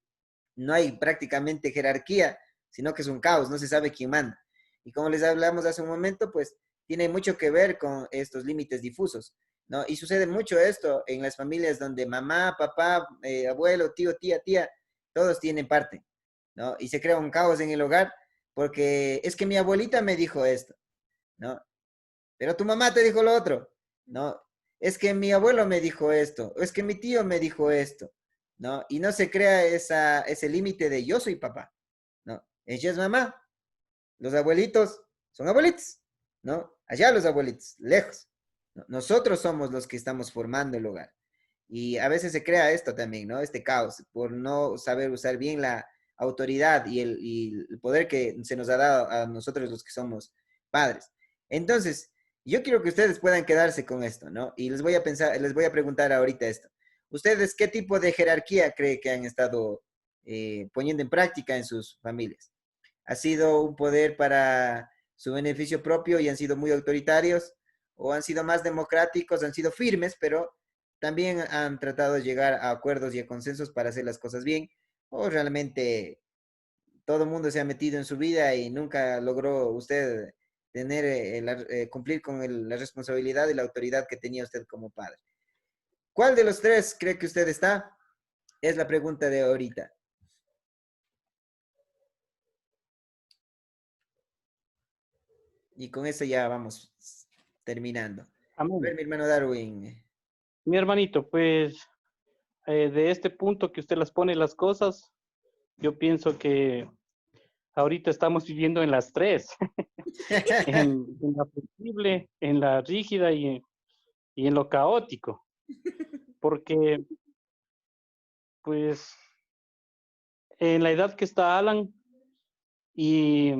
no hay prácticamente jerarquía, sino que es un caos, no se sabe quién manda. Y como les hablamos hace un momento, pues tiene mucho que ver con estos límites difusos, ¿no? Y sucede mucho esto en las familias donde mamá, papá, abuelo, tío, tía, todos tienen parte, ¿no? Y se crea un caos en el hogar porque es que mi abuelita me dijo esto, ¿no? Pero tu mamá te dijo lo otro, ¿no? Es que mi abuelo me dijo esto, o es que mi tío me dijo esto, ¿no? Y no se crea ese límite de yo soy papá, ¿no? Ella es mamá, los abuelitos son abuelitos, ¿no? Allá los abuelitos, lejos. ¿No? Nosotros somos los que estamos formando el hogar. Y a veces se crea esto también, ¿no? Este caos, por no saber usar bien la autoridad y el poder que se nos ha dado a nosotros los que somos padres. Entonces, yo quiero que ustedes puedan quedarse con esto, ¿no? Y les voy a preguntar ahorita esto. ¿Ustedes qué tipo de jerarquía creen que han estado poniendo en práctica en sus familias? ¿Ha sido un poder para su beneficio propio y han sido muy autoritarios? ¿O han sido más democráticos, han sido firmes, pero también han tratado de llegar a acuerdos y a consensos para hacer las cosas bien? ¿O realmente todo el mundo se ha metido en su vida y nunca logró usted tener, cumplir con la responsabilidad y la autoridad que tenía usted como padre? ¿Cuál de los tres cree que usted está? Es la pregunta de ahorita. Y con eso ya vamos terminando. A ver,
Amén.
mi hermano Darwin.
Mi hermanito, pues de este punto que usted las pone las cosas, yo pienso que ahorita estamos viviendo en las tres, en la flexible, en la rígida y en lo caótico, porque pues en la edad que está Alan y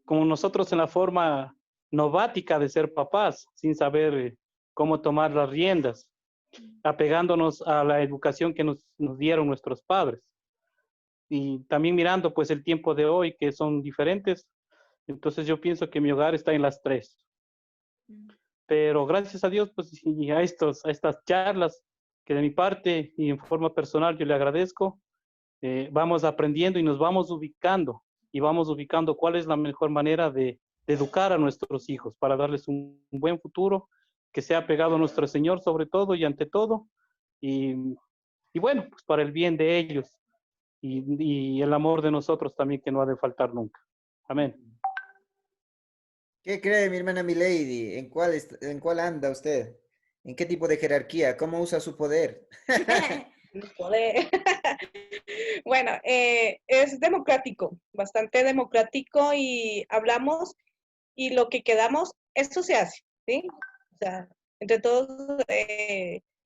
como nosotros en la forma novática de ser papás, sin saber cómo tomar las riendas, apegándonos a la educación que nos dieron nuestros padres. Y también mirando pues el tiempo de hoy, que son diferentes. Entonces yo pienso que mi hogar está en las tres. Pero gracias a Dios, pues, y a estas charlas, que de mi parte y en forma personal yo le agradezco, vamos aprendiendo y nos vamos ubicando, y vamos ubicando cuál es la mejor manera de educar a nuestros hijos para darles un buen futuro, que sea pegado a nuestro Señor sobre todo y ante todo, y, y bueno, pues para el bien de ellos y el amor de nosotros también, que no ha de faltar nunca. Amén.
¿Qué cree mi hermana Milady? ¿En cuál anda usted? ¿En qué tipo de jerarquía? ¿Cómo usa su poder?
Poder. Bueno, es democrático, bastante democrático y hablamos y lo que quedamos, esto se hace, ¿sí? O sea, entre todos,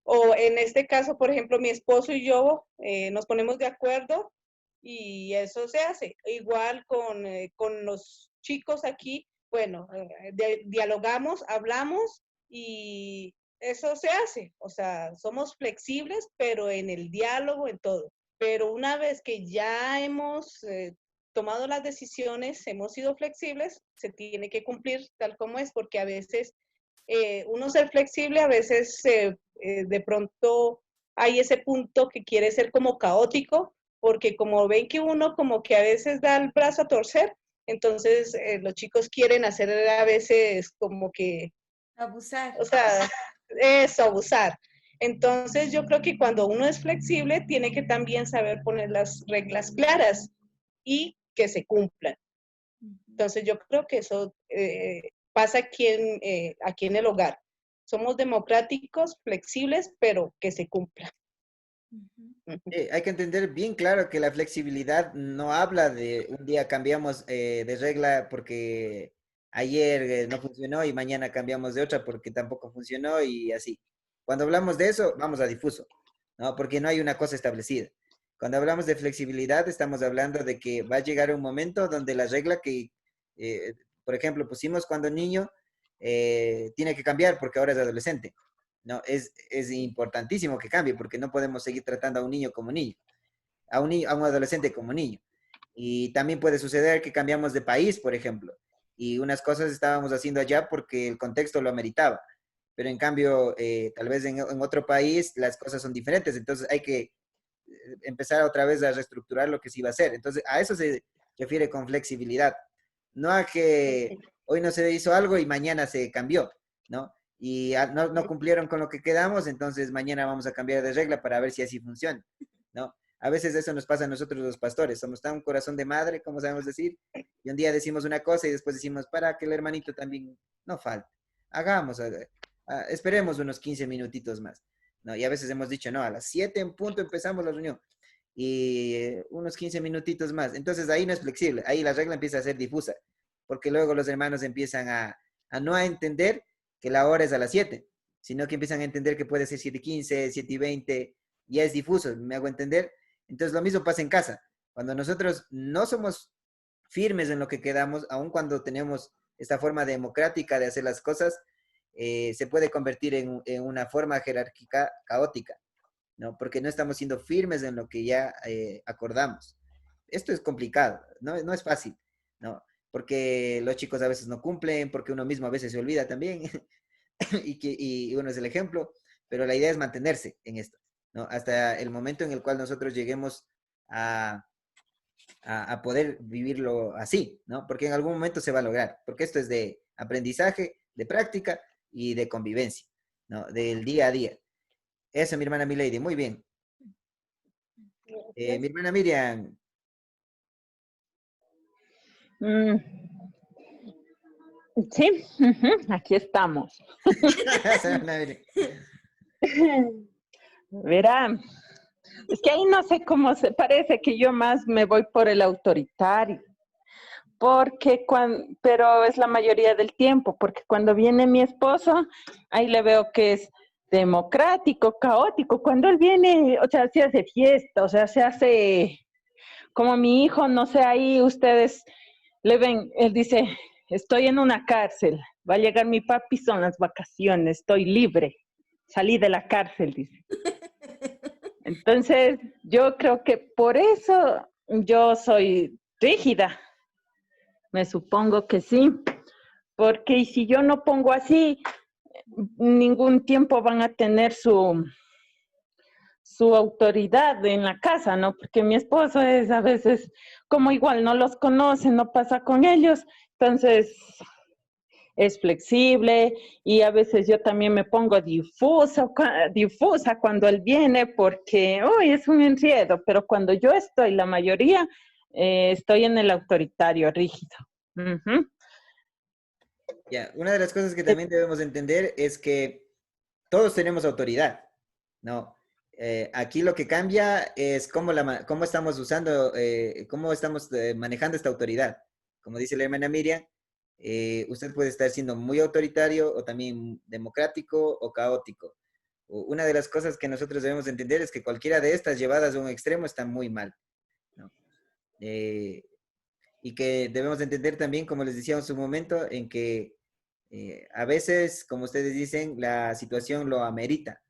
o en este caso, por ejemplo, mi esposo y yo nos ponemos de acuerdo y eso se hace. Igual con los chicos aquí, bueno, dialogamos, hablamos y eso se hace. O sea, somos flexibles, pero en el diálogo, en todo. Pero una vez que ya hemos tomado las decisiones, hemos sido flexibles, se tiene que cumplir tal como es, porque a veces uno ser flexible, a veces de pronto hay ese punto que quiere ser como caótico, porque como ven que uno como que a veces da el brazo a torcer, entonces los chicos quieren hacer a veces como que,
Abusar.
o sea, eso, abusar. Entonces yo creo que cuando uno es flexible, tiene que también saber poner las reglas claras y que se cumplan. Entonces yo creo que eso pasa aquí en el hogar. Somos democráticos, flexibles, pero que se cumpla.
Hay que entender bien claro que la flexibilidad no habla de un día cambiamos de regla porque ayer no funcionó y mañana cambiamos de otra porque tampoco funcionó y así. Cuando hablamos de eso, vamos a difuso, ¿no? Porque no hay una cosa establecida. Cuando hablamos de flexibilidad, estamos hablando de que va a llegar un momento donde la regla que, eh, por ejemplo, pusimos cuando niño, tiene que cambiar porque ahora es adolescente. No, es importantísimo que cambie porque no podemos seguir tratando a un niño como niño, a un adolescente como niño. Y también puede suceder que cambiamos de país, por ejemplo, y unas cosas estábamos haciendo allá porque el contexto lo ameritaba, pero en cambio, tal vez en otro país las cosas son diferentes, entonces hay que empezar otra vez a reestructurar lo que se iba a hacer. Entonces, a eso se refiere con flexibilidad, no a que hoy no se hizo algo y mañana se cambió, ¿no? Y no cumplieron con lo que quedamos, entonces mañana vamos a cambiar de regla para ver si así funciona, ¿no? A veces eso nos pasa a nosotros los pastores, somos tan corazón de madre, como sabemos decir, y un día decimos una cosa y después decimos, para que el hermanito también no falte, hagamos, esperemos unos 15 minutitos más, ¿no? Y a veces hemos dicho, no, a las 7 en punto empezamos la reunión, y unos 15 minutitos más, entonces ahí no es flexible, ahí la regla empieza a ser difusa, porque luego los hermanos empiezan a no a entender que la hora es a las 7, sino que empiezan a entender que puede ser 7:15, 7:20, ya es difuso, ¿me hago entender? Entonces lo mismo pasa en casa. Cuando nosotros no somos firmes en lo que quedamos, aun cuando tenemos esta forma democrática de hacer las cosas, se puede convertir en una forma jerárquica caótica, ¿no? Porque no estamos siendo firmes en lo que ya acordamos. Esto es complicado, no es fácil, ¿no? Porque los chicos a veces no cumplen, porque uno mismo a veces se olvida también, y uno es el ejemplo, pero la idea es mantenerse en esto, ¿no? Hasta el momento en el cual nosotros lleguemos a poder vivirlo así, ¿no? Porque en algún momento se va a lograr, porque esto es de aprendizaje, de práctica y de convivencia, ¿no? Del día a día. Eso, mi hermana Milady, muy bien. Mi hermana Miriam.
Sí, aquí estamos. Verá, es que ahí no sé cómo se parece que yo más me voy por el autoritario, porque pero es la mayoría del tiempo, porque cuando viene mi esposo, ahí le veo que es democrático, caótico. Cuando él viene, o sea, se hace fiesta, o sea, se hace como mi hijo, no sé, ahí ustedes le ven, él dice, estoy en una cárcel, va a llegar mi papi, son las vacaciones, estoy libre, salí de la cárcel, dice. Entonces, yo creo que por eso yo soy rígida, me supongo que sí, porque si yo no pongo así, ningún tiempo van a tener su autoridad en la casa, ¿no? Porque mi esposo es a veces, como igual no los conoce, no pasa con ellos, entonces es flexible y a veces yo también me pongo difusa cuando él viene porque, uy, es un enredo, pero cuando yo estoy, la mayoría, estoy en el autoritario rígido. Uh-huh.
Ya, una de las cosas que también debemos entender es que todos tenemos autoridad, ¿no? Aquí lo que cambia es cómo estamos usando, cómo estamos manejando esta autoridad. Como dice la hermana Miriam, usted puede estar siendo muy autoritario o también democrático o caótico. Una de las cosas que nosotros debemos entender es que cualquiera de estas llevadas a un extremo está muy mal, ¿no? Y que debemos entender también, como les decía en su momento, en que a veces, como ustedes dicen, la situación lo amerita.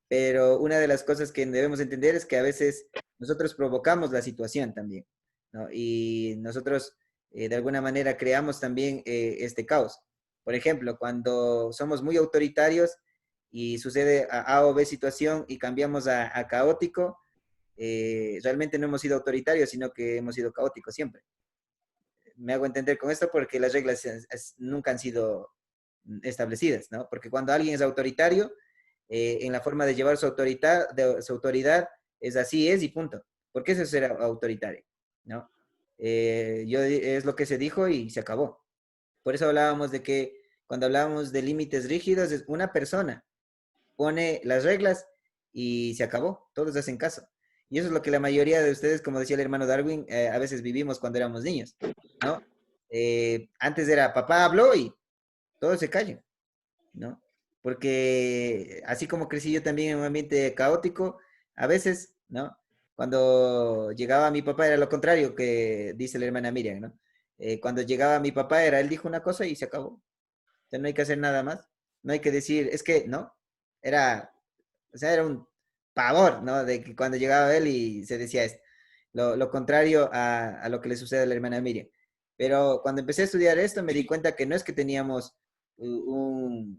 Pero una de las cosas que debemos entender es que a veces nosotros provocamos la situación también, ¿no? Y nosotros de alguna manera creamos también este caos. Por ejemplo, cuando somos muy autoritarios y sucede A o B situación y cambiamos a caótico, realmente no hemos sido autoritarios, sino que hemos sido caóticos siempre. Me hago entender con esto porque las reglas nunca han sido establecidas, ¿no? Porque cuando alguien es autoritario, en la forma de llevar su autoridad es así es y punto. Porque eso es ser autoritario, ¿no? Es lo que se dijo y se acabó. Por eso hablábamos de que cuando hablábamos de límites rígidos, es una persona pone las reglas y se acabó. Todos hacen caso. Y eso es lo que la mayoría de ustedes, como decía el hermano Darwin, a veces vivimos cuando éramos niños, ¿no? Antes era papá habló y todos se callan, ¿no? Porque así como crecí yo también en un ambiente caótico, a veces, ¿no? Cuando llegaba mi papá era lo contrario que dice la hermana Miriam, ¿no? Cuando llegaba mi papá él dijo una cosa y se acabó. Entonces no hay que hacer nada más. No hay que decir, es que, ¿no? Era, o sea, era un pavor, ¿no? De que cuando llegaba él y se decía esto. Lo contrario a lo que le sucede a la hermana Miriam. Pero cuando empecé a estudiar esto me di cuenta que no es que teníamos una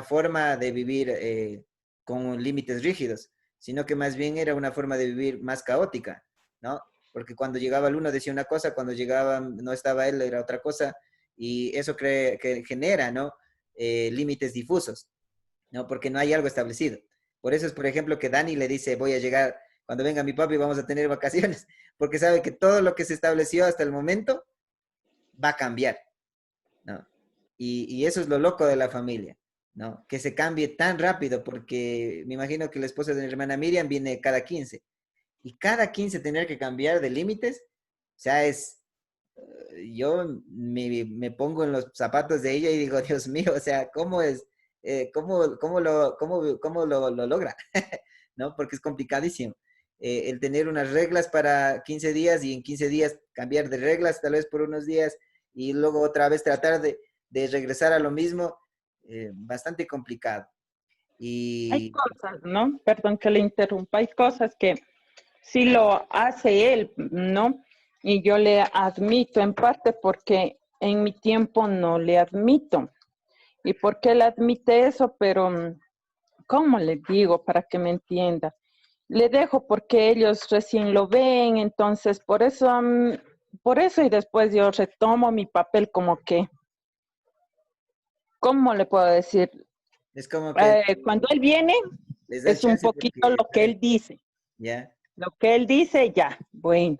forma de vivir con límites rígidos, sino que más bien era una forma de vivir más caótica, ¿no? Porque cuando llegaba el uno decía una cosa, cuando llegaba, no estaba él, era otra cosa, y eso que genera, ¿no? Límites difusos, ¿no? Porque no hay algo establecido. Por eso es, por ejemplo, que Dani le dice, voy a llegar, cuando venga mi papi vamos a tener vacaciones, porque sabe que todo lo que se estableció hasta el momento va a cambiar, ¿no? Y eso es lo loco de la familia, ¿no? Que se cambie tan rápido, porque me imagino que la esposa de mi hermana Miriam viene cada 15, y cada 15 tener que cambiar de límites, o sea, yo me pongo en los zapatos de ella y digo, Dios mío, o sea, ¿cómo es? ¿Cómo lo logra? ¿No? Porque es complicadísimo. El tener unas reglas para 15 días y en 15 días cambiar de reglas, tal vez por unos días, y luego otra vez tratar de regresar a lo mismo, bastante complicado.
Hay
Y
cosas, ¿no? Perdón que le interrumpa, hay cosas que sí lo hace él, ¿no? Y yo le admito en parte porque en mi tiempo no le admito. ¿Y por qué le admite eso? Pero, ¿cómo le digo para que me entienda? Le dejo porque ellos recién lo ven, entonces por eso y después yo retomo mi papel como que, ¿cómo le puedo decir?
es como que
Cuando él viene,
les da
es un
chance
poquito
porque
lo que él dice.
ya.
Lo que él dice, ya, bueno,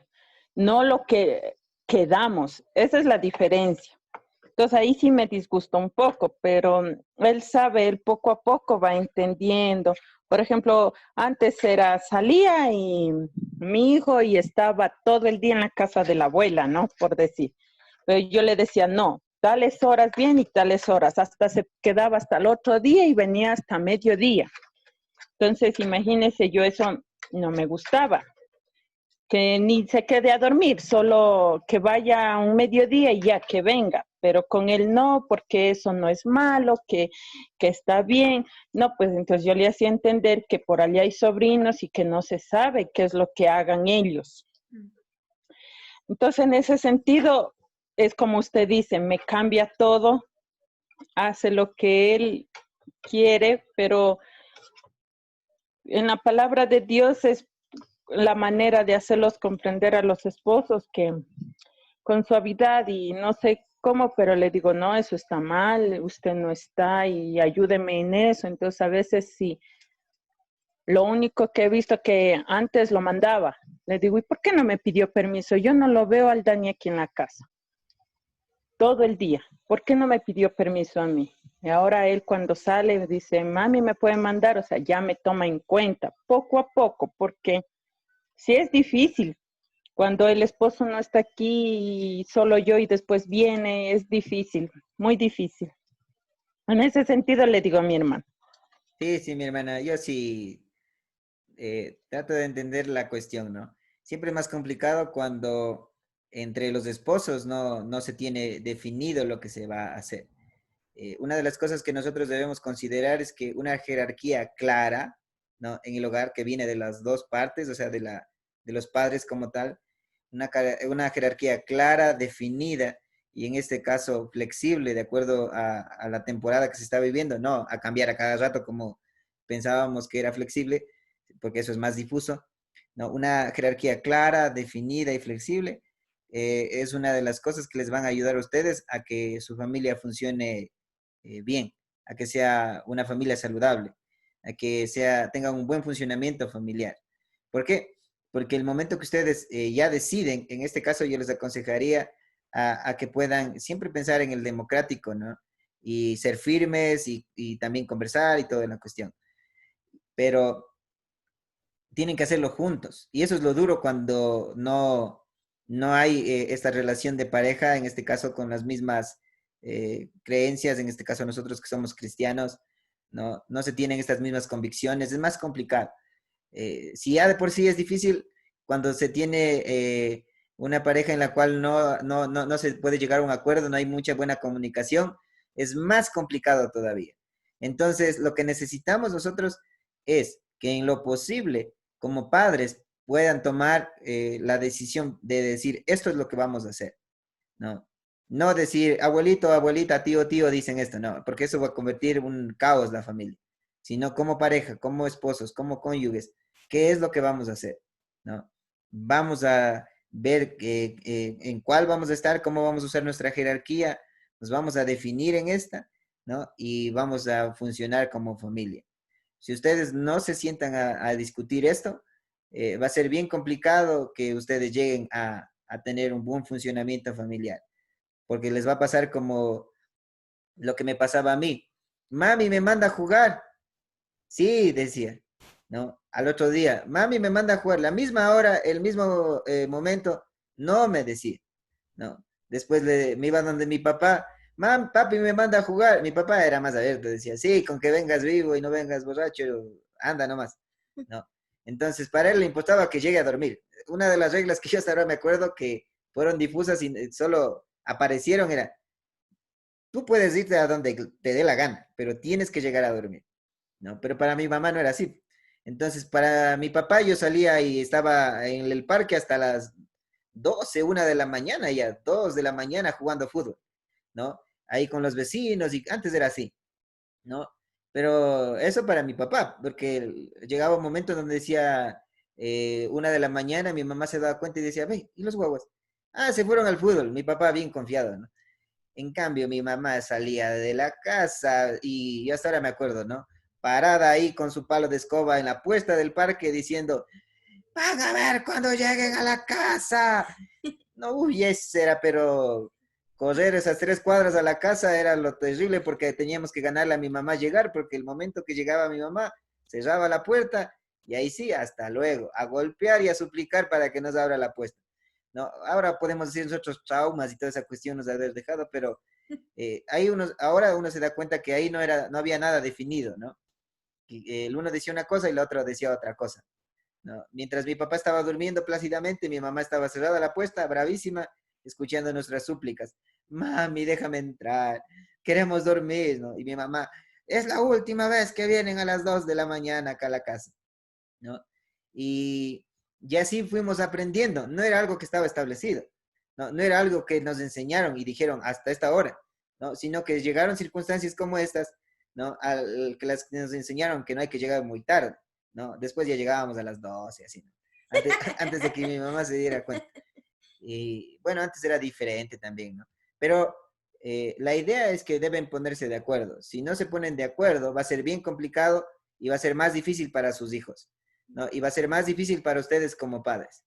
no lo que quedamos. Esa es la diferencia. Entonces ahí sí me disgusta un poco, pero él sabe, él poco a poco va entendiendo. Por ejemplo, antes salía y mi hijo y estaba todo el día en la casa de la abuela, ¿no? Por decir. Pero yo le decía, no, tales horas bien y tales horas. Hasta se quedaba hasta el otro día y venía hasta mediodía. Entonces, imagínese, yo eso no me gustaba. Que ni se quede a dormir, solo que vaya a un mediodía y ya que venga, pero con él no, porque eso no es malo, que está bien. No, pues entonces yo le hacía entender que por allá hay sobrinos y que no se sabe qué es lo que hagan ellos. Entonces, en ese sentido, es como usted dice, me cambia todo, hace lo que él quiere, pero en la palabra de Dios es la manera de hacerlos comprender a los esposos que con suavidad y no sé cómo, pero le digo, no, eso está mal, usted no está y ayúdeme en eso. Entonces a veces sí, lo único que he visto que antes lo mandaba, le digo, ¿y por qué no me pidió permiso? Yo no lo veo al Dani aquí en la casa, todo el día. ¿Por qué no me pidió permiso a mí? Y ahora él cuando sale dice, mami, ¿me puede mandar? O sea, ya me toma en cuenta, poco a poco, porque sí es difícil Cuando el esposo no está aquí y solo yo y después viene, es difícil, muy difícil. En ese sentido le digo a mi hermano.
Sí, sí, mi hermana, yo sí trato de entender la cuestión, ¿no? Siempre es más complicado cuando entre los esposos no se tiene definido lo que se va a hacer. Una de las cosas que nosotros debemos considerar es que una jerarquía clara, ¿no? En el hogar que viene de las dos partes, o sea, de los padres como tal, una jerarquía clara, definida y en este caso flexible de acuerdo a la temporada que se está viviendo, no a cambiar a cada rato como pensábamos que era flexible, porque eso es más difuso, ¿no? Una jerarquía clara, definida y flexible es una de las cosas que les van a ayudar a ustedes a que su familia funcione bien, a que sea una familia saludable, a que tenga un buen funcionamiento familiar. ¿Por qué? Porque el momento que ustedes ya deciden, en este caso yo les aconsejaría a que puedan siempre pensar en el democrático, ¿no? Y ser firmes y también conversar y toda la cuestión. Pero tienen que hacerlo juntos. Y eso es lo duro cuando no hay esta relación de pareja, en este caso con las mismas creencias, en este caso nosotros que somos cristianos, no se tienen estas mismas convicciones, es más complicado. Si ya de por sí es difícil, cuando se tiene una pareja en la cual no se puede llegar a un acuerdo, no hay mucha buena comunicación, es más complicado todavía. Entonces, lo que necesitamos nosotros es que en lo posible, como padres, puedan tomar la decisión de decir, esto es lo que vamos a hacer, ¿no? No decir, abuelito, abuelita, tío, tío, dicen esto, no, porque eso va a convertir en un caos la familia, sino como pareja, como esposos, como cónyuges, ¿qué es lo que vamos a hacer? ¿No? Vamos a ver en cuál vamos a estar, cómo vamos a usar nuestra jerarquía, nos vamos a definir en esta, ¿no? Y vamos a funcionar como familia. Si ustedes no se sientan a discutir esto, va a ser bien complicado que ustedes lleguen a tener un buen funcionamiento familiar, porque les va a pasar como lo que me pasaba a mí. Mami me manda a jugar. Sí, decía, ¿no? Al otro día, mami me manda a jugar. La misma hora, el mismo momento, no me decía, ¿no? Después me iba donde mi papá. Papi me manda a jugar. Mi papá era más abierto, decía, sí, con que vengas vivo y no vengas borracho, anda nomás, ¿no? Entonces, para él le importaba que llegue a dormir. Una de las reglas que yo hasta ahora me acuerdo que fueron difusas y solo aparecieron era, tú puedes irte a donde te dé la gana, pero tienes que llegar a dormir, ¿no? Pero para mi mamá no era así. Entonces, para mi papá yo salía y estaba en el parque hasta las 12, 1 de la mañana, ya 2 de la mañana jugando fútbol, ¿no? Ahí con los vecinos y antes era así, ¿no? Pero eso para mi papá, porque llegaba un momento donde decía 1 de la mañana, mi mamá se daba cuenta y decía, ve, ¿y los guaguas? Ah, se fueron al fútbol, mi papá bien confiado, ¿no? En cambio, mi mamá salía de la casa y yo hasta ahora me acuerdo, ¿no? Parada ahí con su palo de escoba en la puerta del parque diciendo, van a ver cuando lleguen a la casa. No, uy, ese era, pero correr esas 3 cuadras a la casa era lo terrible porque teníamos que ganarle a mi mamá llegar, porque el momento que llegaba mi mamá, cerraba la puerta y ahí sí, hasta luego, a golpear y a suplicar para que nos abra la puerta. ¿No? Ahora podemos decir nosotros traumas y toda esa cuestión nos ha dejado, pero ahora uno se da cuenta que ahí no había nada definido, ¿no? Y, el uno decía una cosa y el otro decía otra cosa, ¿no? Mientras mi papá estaba durmiendo plácidamente, mi mamá estaba cerrada la puerta, bravísima, escuchando nuestras súplicas. Mami, déjame entrar, queremos dormir, ¿no? Y mi mamá, es la última vez que vienen a las 2 de la mañana acá a la casa, ¿no? Y así fuimos aprendiendo, no era algo que estaba establecido, no era algo que nos enseñaron y dijeron hasta esta hora, ¿no? Sino que llegaron circunstancias como estas, ¿no? Que nos enseñaron que no hay que llegar muy tarde, ¿no? Después ya llegábamos a las 12, así, ¿no? Antes de que mi mamá se diera cuenta. Y bueno, antes era diferente también, ¿no? Pero la idea es que deben ponerse de acuerdo. Si no se ponen de acuerdo, va a ser bien complicado y va a ser más difícil para sus hijos, ¿no? Y va a ser más difícil para ustedes como padres.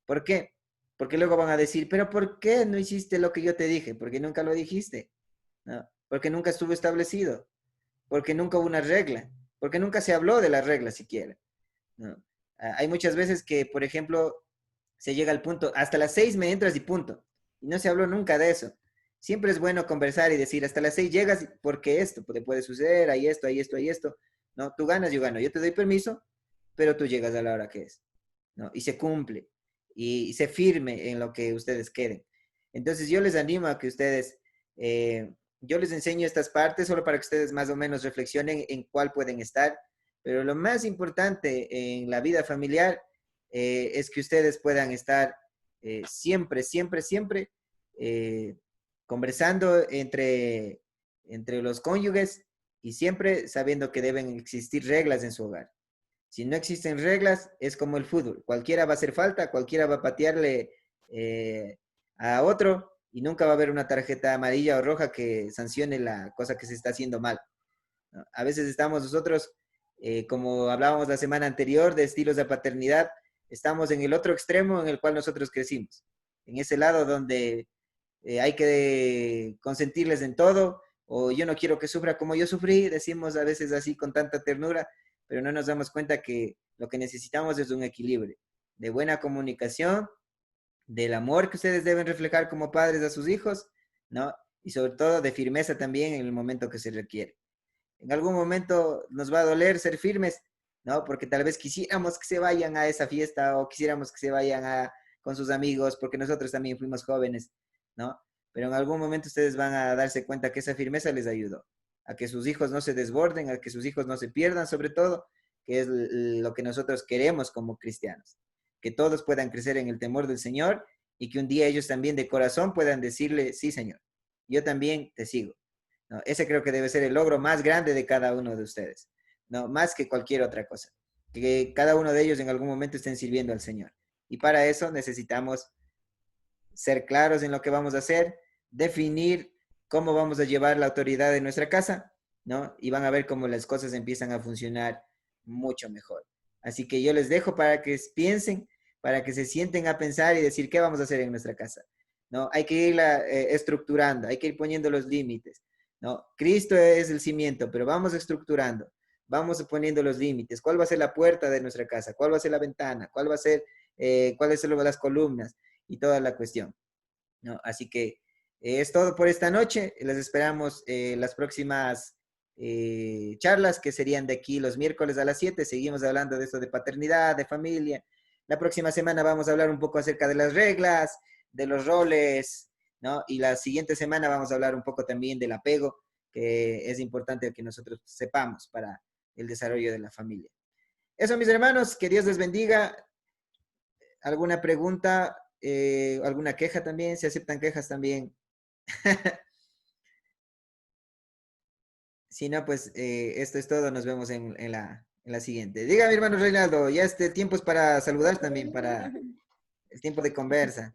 ¿Por qué? Porque luego van a decir, pero ¿por qué no hiciste lo que yo te dije? Porque nunca lo dijiste, ¿no? Porque nunca estuvo establecido, porque nunca hubo una regla, porque nunca se habló de las reglas siquiera, ¿no? Hay muchas veces que, por ejemplo, se llega al punto, hasta las 6 me entras y punto. Y no se habló nunca de eso. Siempre es bueno conversar y decir, hasta las 6 llegas porque esto puede suceder, hay esto, hay esto, hay esto. No, tú ganas, yo gano. Yo te doy permiso, pero tú llegas a la hora que es. ¿No? Y se cumple. Y se firme en lo que ustedes queden. Entonces yo les animo a que ustedes, yo les enseño estas partes solo para que ustedes más o menos reflexionen en cuál pueden estar. Pero lo más importante en la vida familiar es que ustedes puedan estar siempre, siempre, siempre conversando entre los cónyuges y siempre sabiendo que deben existir reglas en su hogar. Si no existen reglas, es como el fútbol. Cualquiera va a hacer falta, cualquiera va a patearle a otro y nunca va a haber una tarjeta amarilla o roja que sancione la cosa que se está haciendo mal, ¿no? A veces estamos nosotros, como hablábamos la semana anterior, de estilos de paternidad, estamos en el otro extremo en el cual nosotros crecimos. En ese lado donde hay que consentirles en todo, o yo no quiero que sufra como yo sufrí, decimos a veces así con tanta ternura, pero no nos damos cuenta que lo que necesitamos es un equilibrio de buena comunicación, del amor que ustedes deben reflejar como padres a sus hijos, ¿no? Y sobre todo de firmeza también en el momento que se requiere. En algún momento nos va a doler ser firmes, ¿no? Porque tal vez quisiéramos que se vayan a esa fiesta o quisiéramos que se vayan con sus amigos, porque nosotros también fuimos jóvenes, ¿no? Pero en algún momento ustedes van a darse cuenta que esa firmeza les ayudó a que sus hijos no se desborden, a que sus hijos no se pierdan, sobre todo, que es lo que nosotros queremos como cristianos. Que todos puedan crecer en el temor del Señor y que un día ellos también de corazón puedan decirle, sí, Señor, yo también te sigo, ¿no? Ese creo que debe ser el logro más grande de cada uno de ustedes, ¿no? Más que cualquier otra cosa. Que cada uno de ellos en algún momento estén sirviendo al Señor. Y para eso necesitamos ser claros en lo que vamos a hacer, definir cómo vamos a llevar la autoridad de nuestra casa, ¿no? Y van a ver cómo las cosas empiezan a funcionar mucho mejor. Así que yo les dejo para que piensen, para que se sienten a pensar y decir qué vamos a hacer en nuestra casa, ¿no? Hay que irla estructurando, hay que ir poniendo los límites, ¿no? Cristo es el cimiento, pero vamos estructurando, vamos poniendo los límites. ¿Cuál va a ser la puerta de nuestra casa? ¿Cuál va a ser la ventana? ¿Cuál va a ser, cuáles son las columnas? Y toda la cuestión, ¿no? Así que es todo por esta noche. Les esperamos las próximas charlas que serían de aquí los miércoles a las 7. Seguimos hablando de esto de paternidad, de familia. La próxima semana vamos a hablar un poco acerca de las reglas, de los roles, ¿no? Y la siguiente semana vamos a hablar un poco también del apego, que es importante que nosotros sepamos para el desarrollo de la familia. Eso, mis hermanos, que Dios les bendiga. ¿Alguna pregunta? ¿Alguna queja también? ¿Se aceptan quejas también? Si no, pues esto es todo. Nos vemos en la siguiente. Diga, mi hermano Reinaldo, ya este tiempo es para saludar también, para el tiempo de conversa.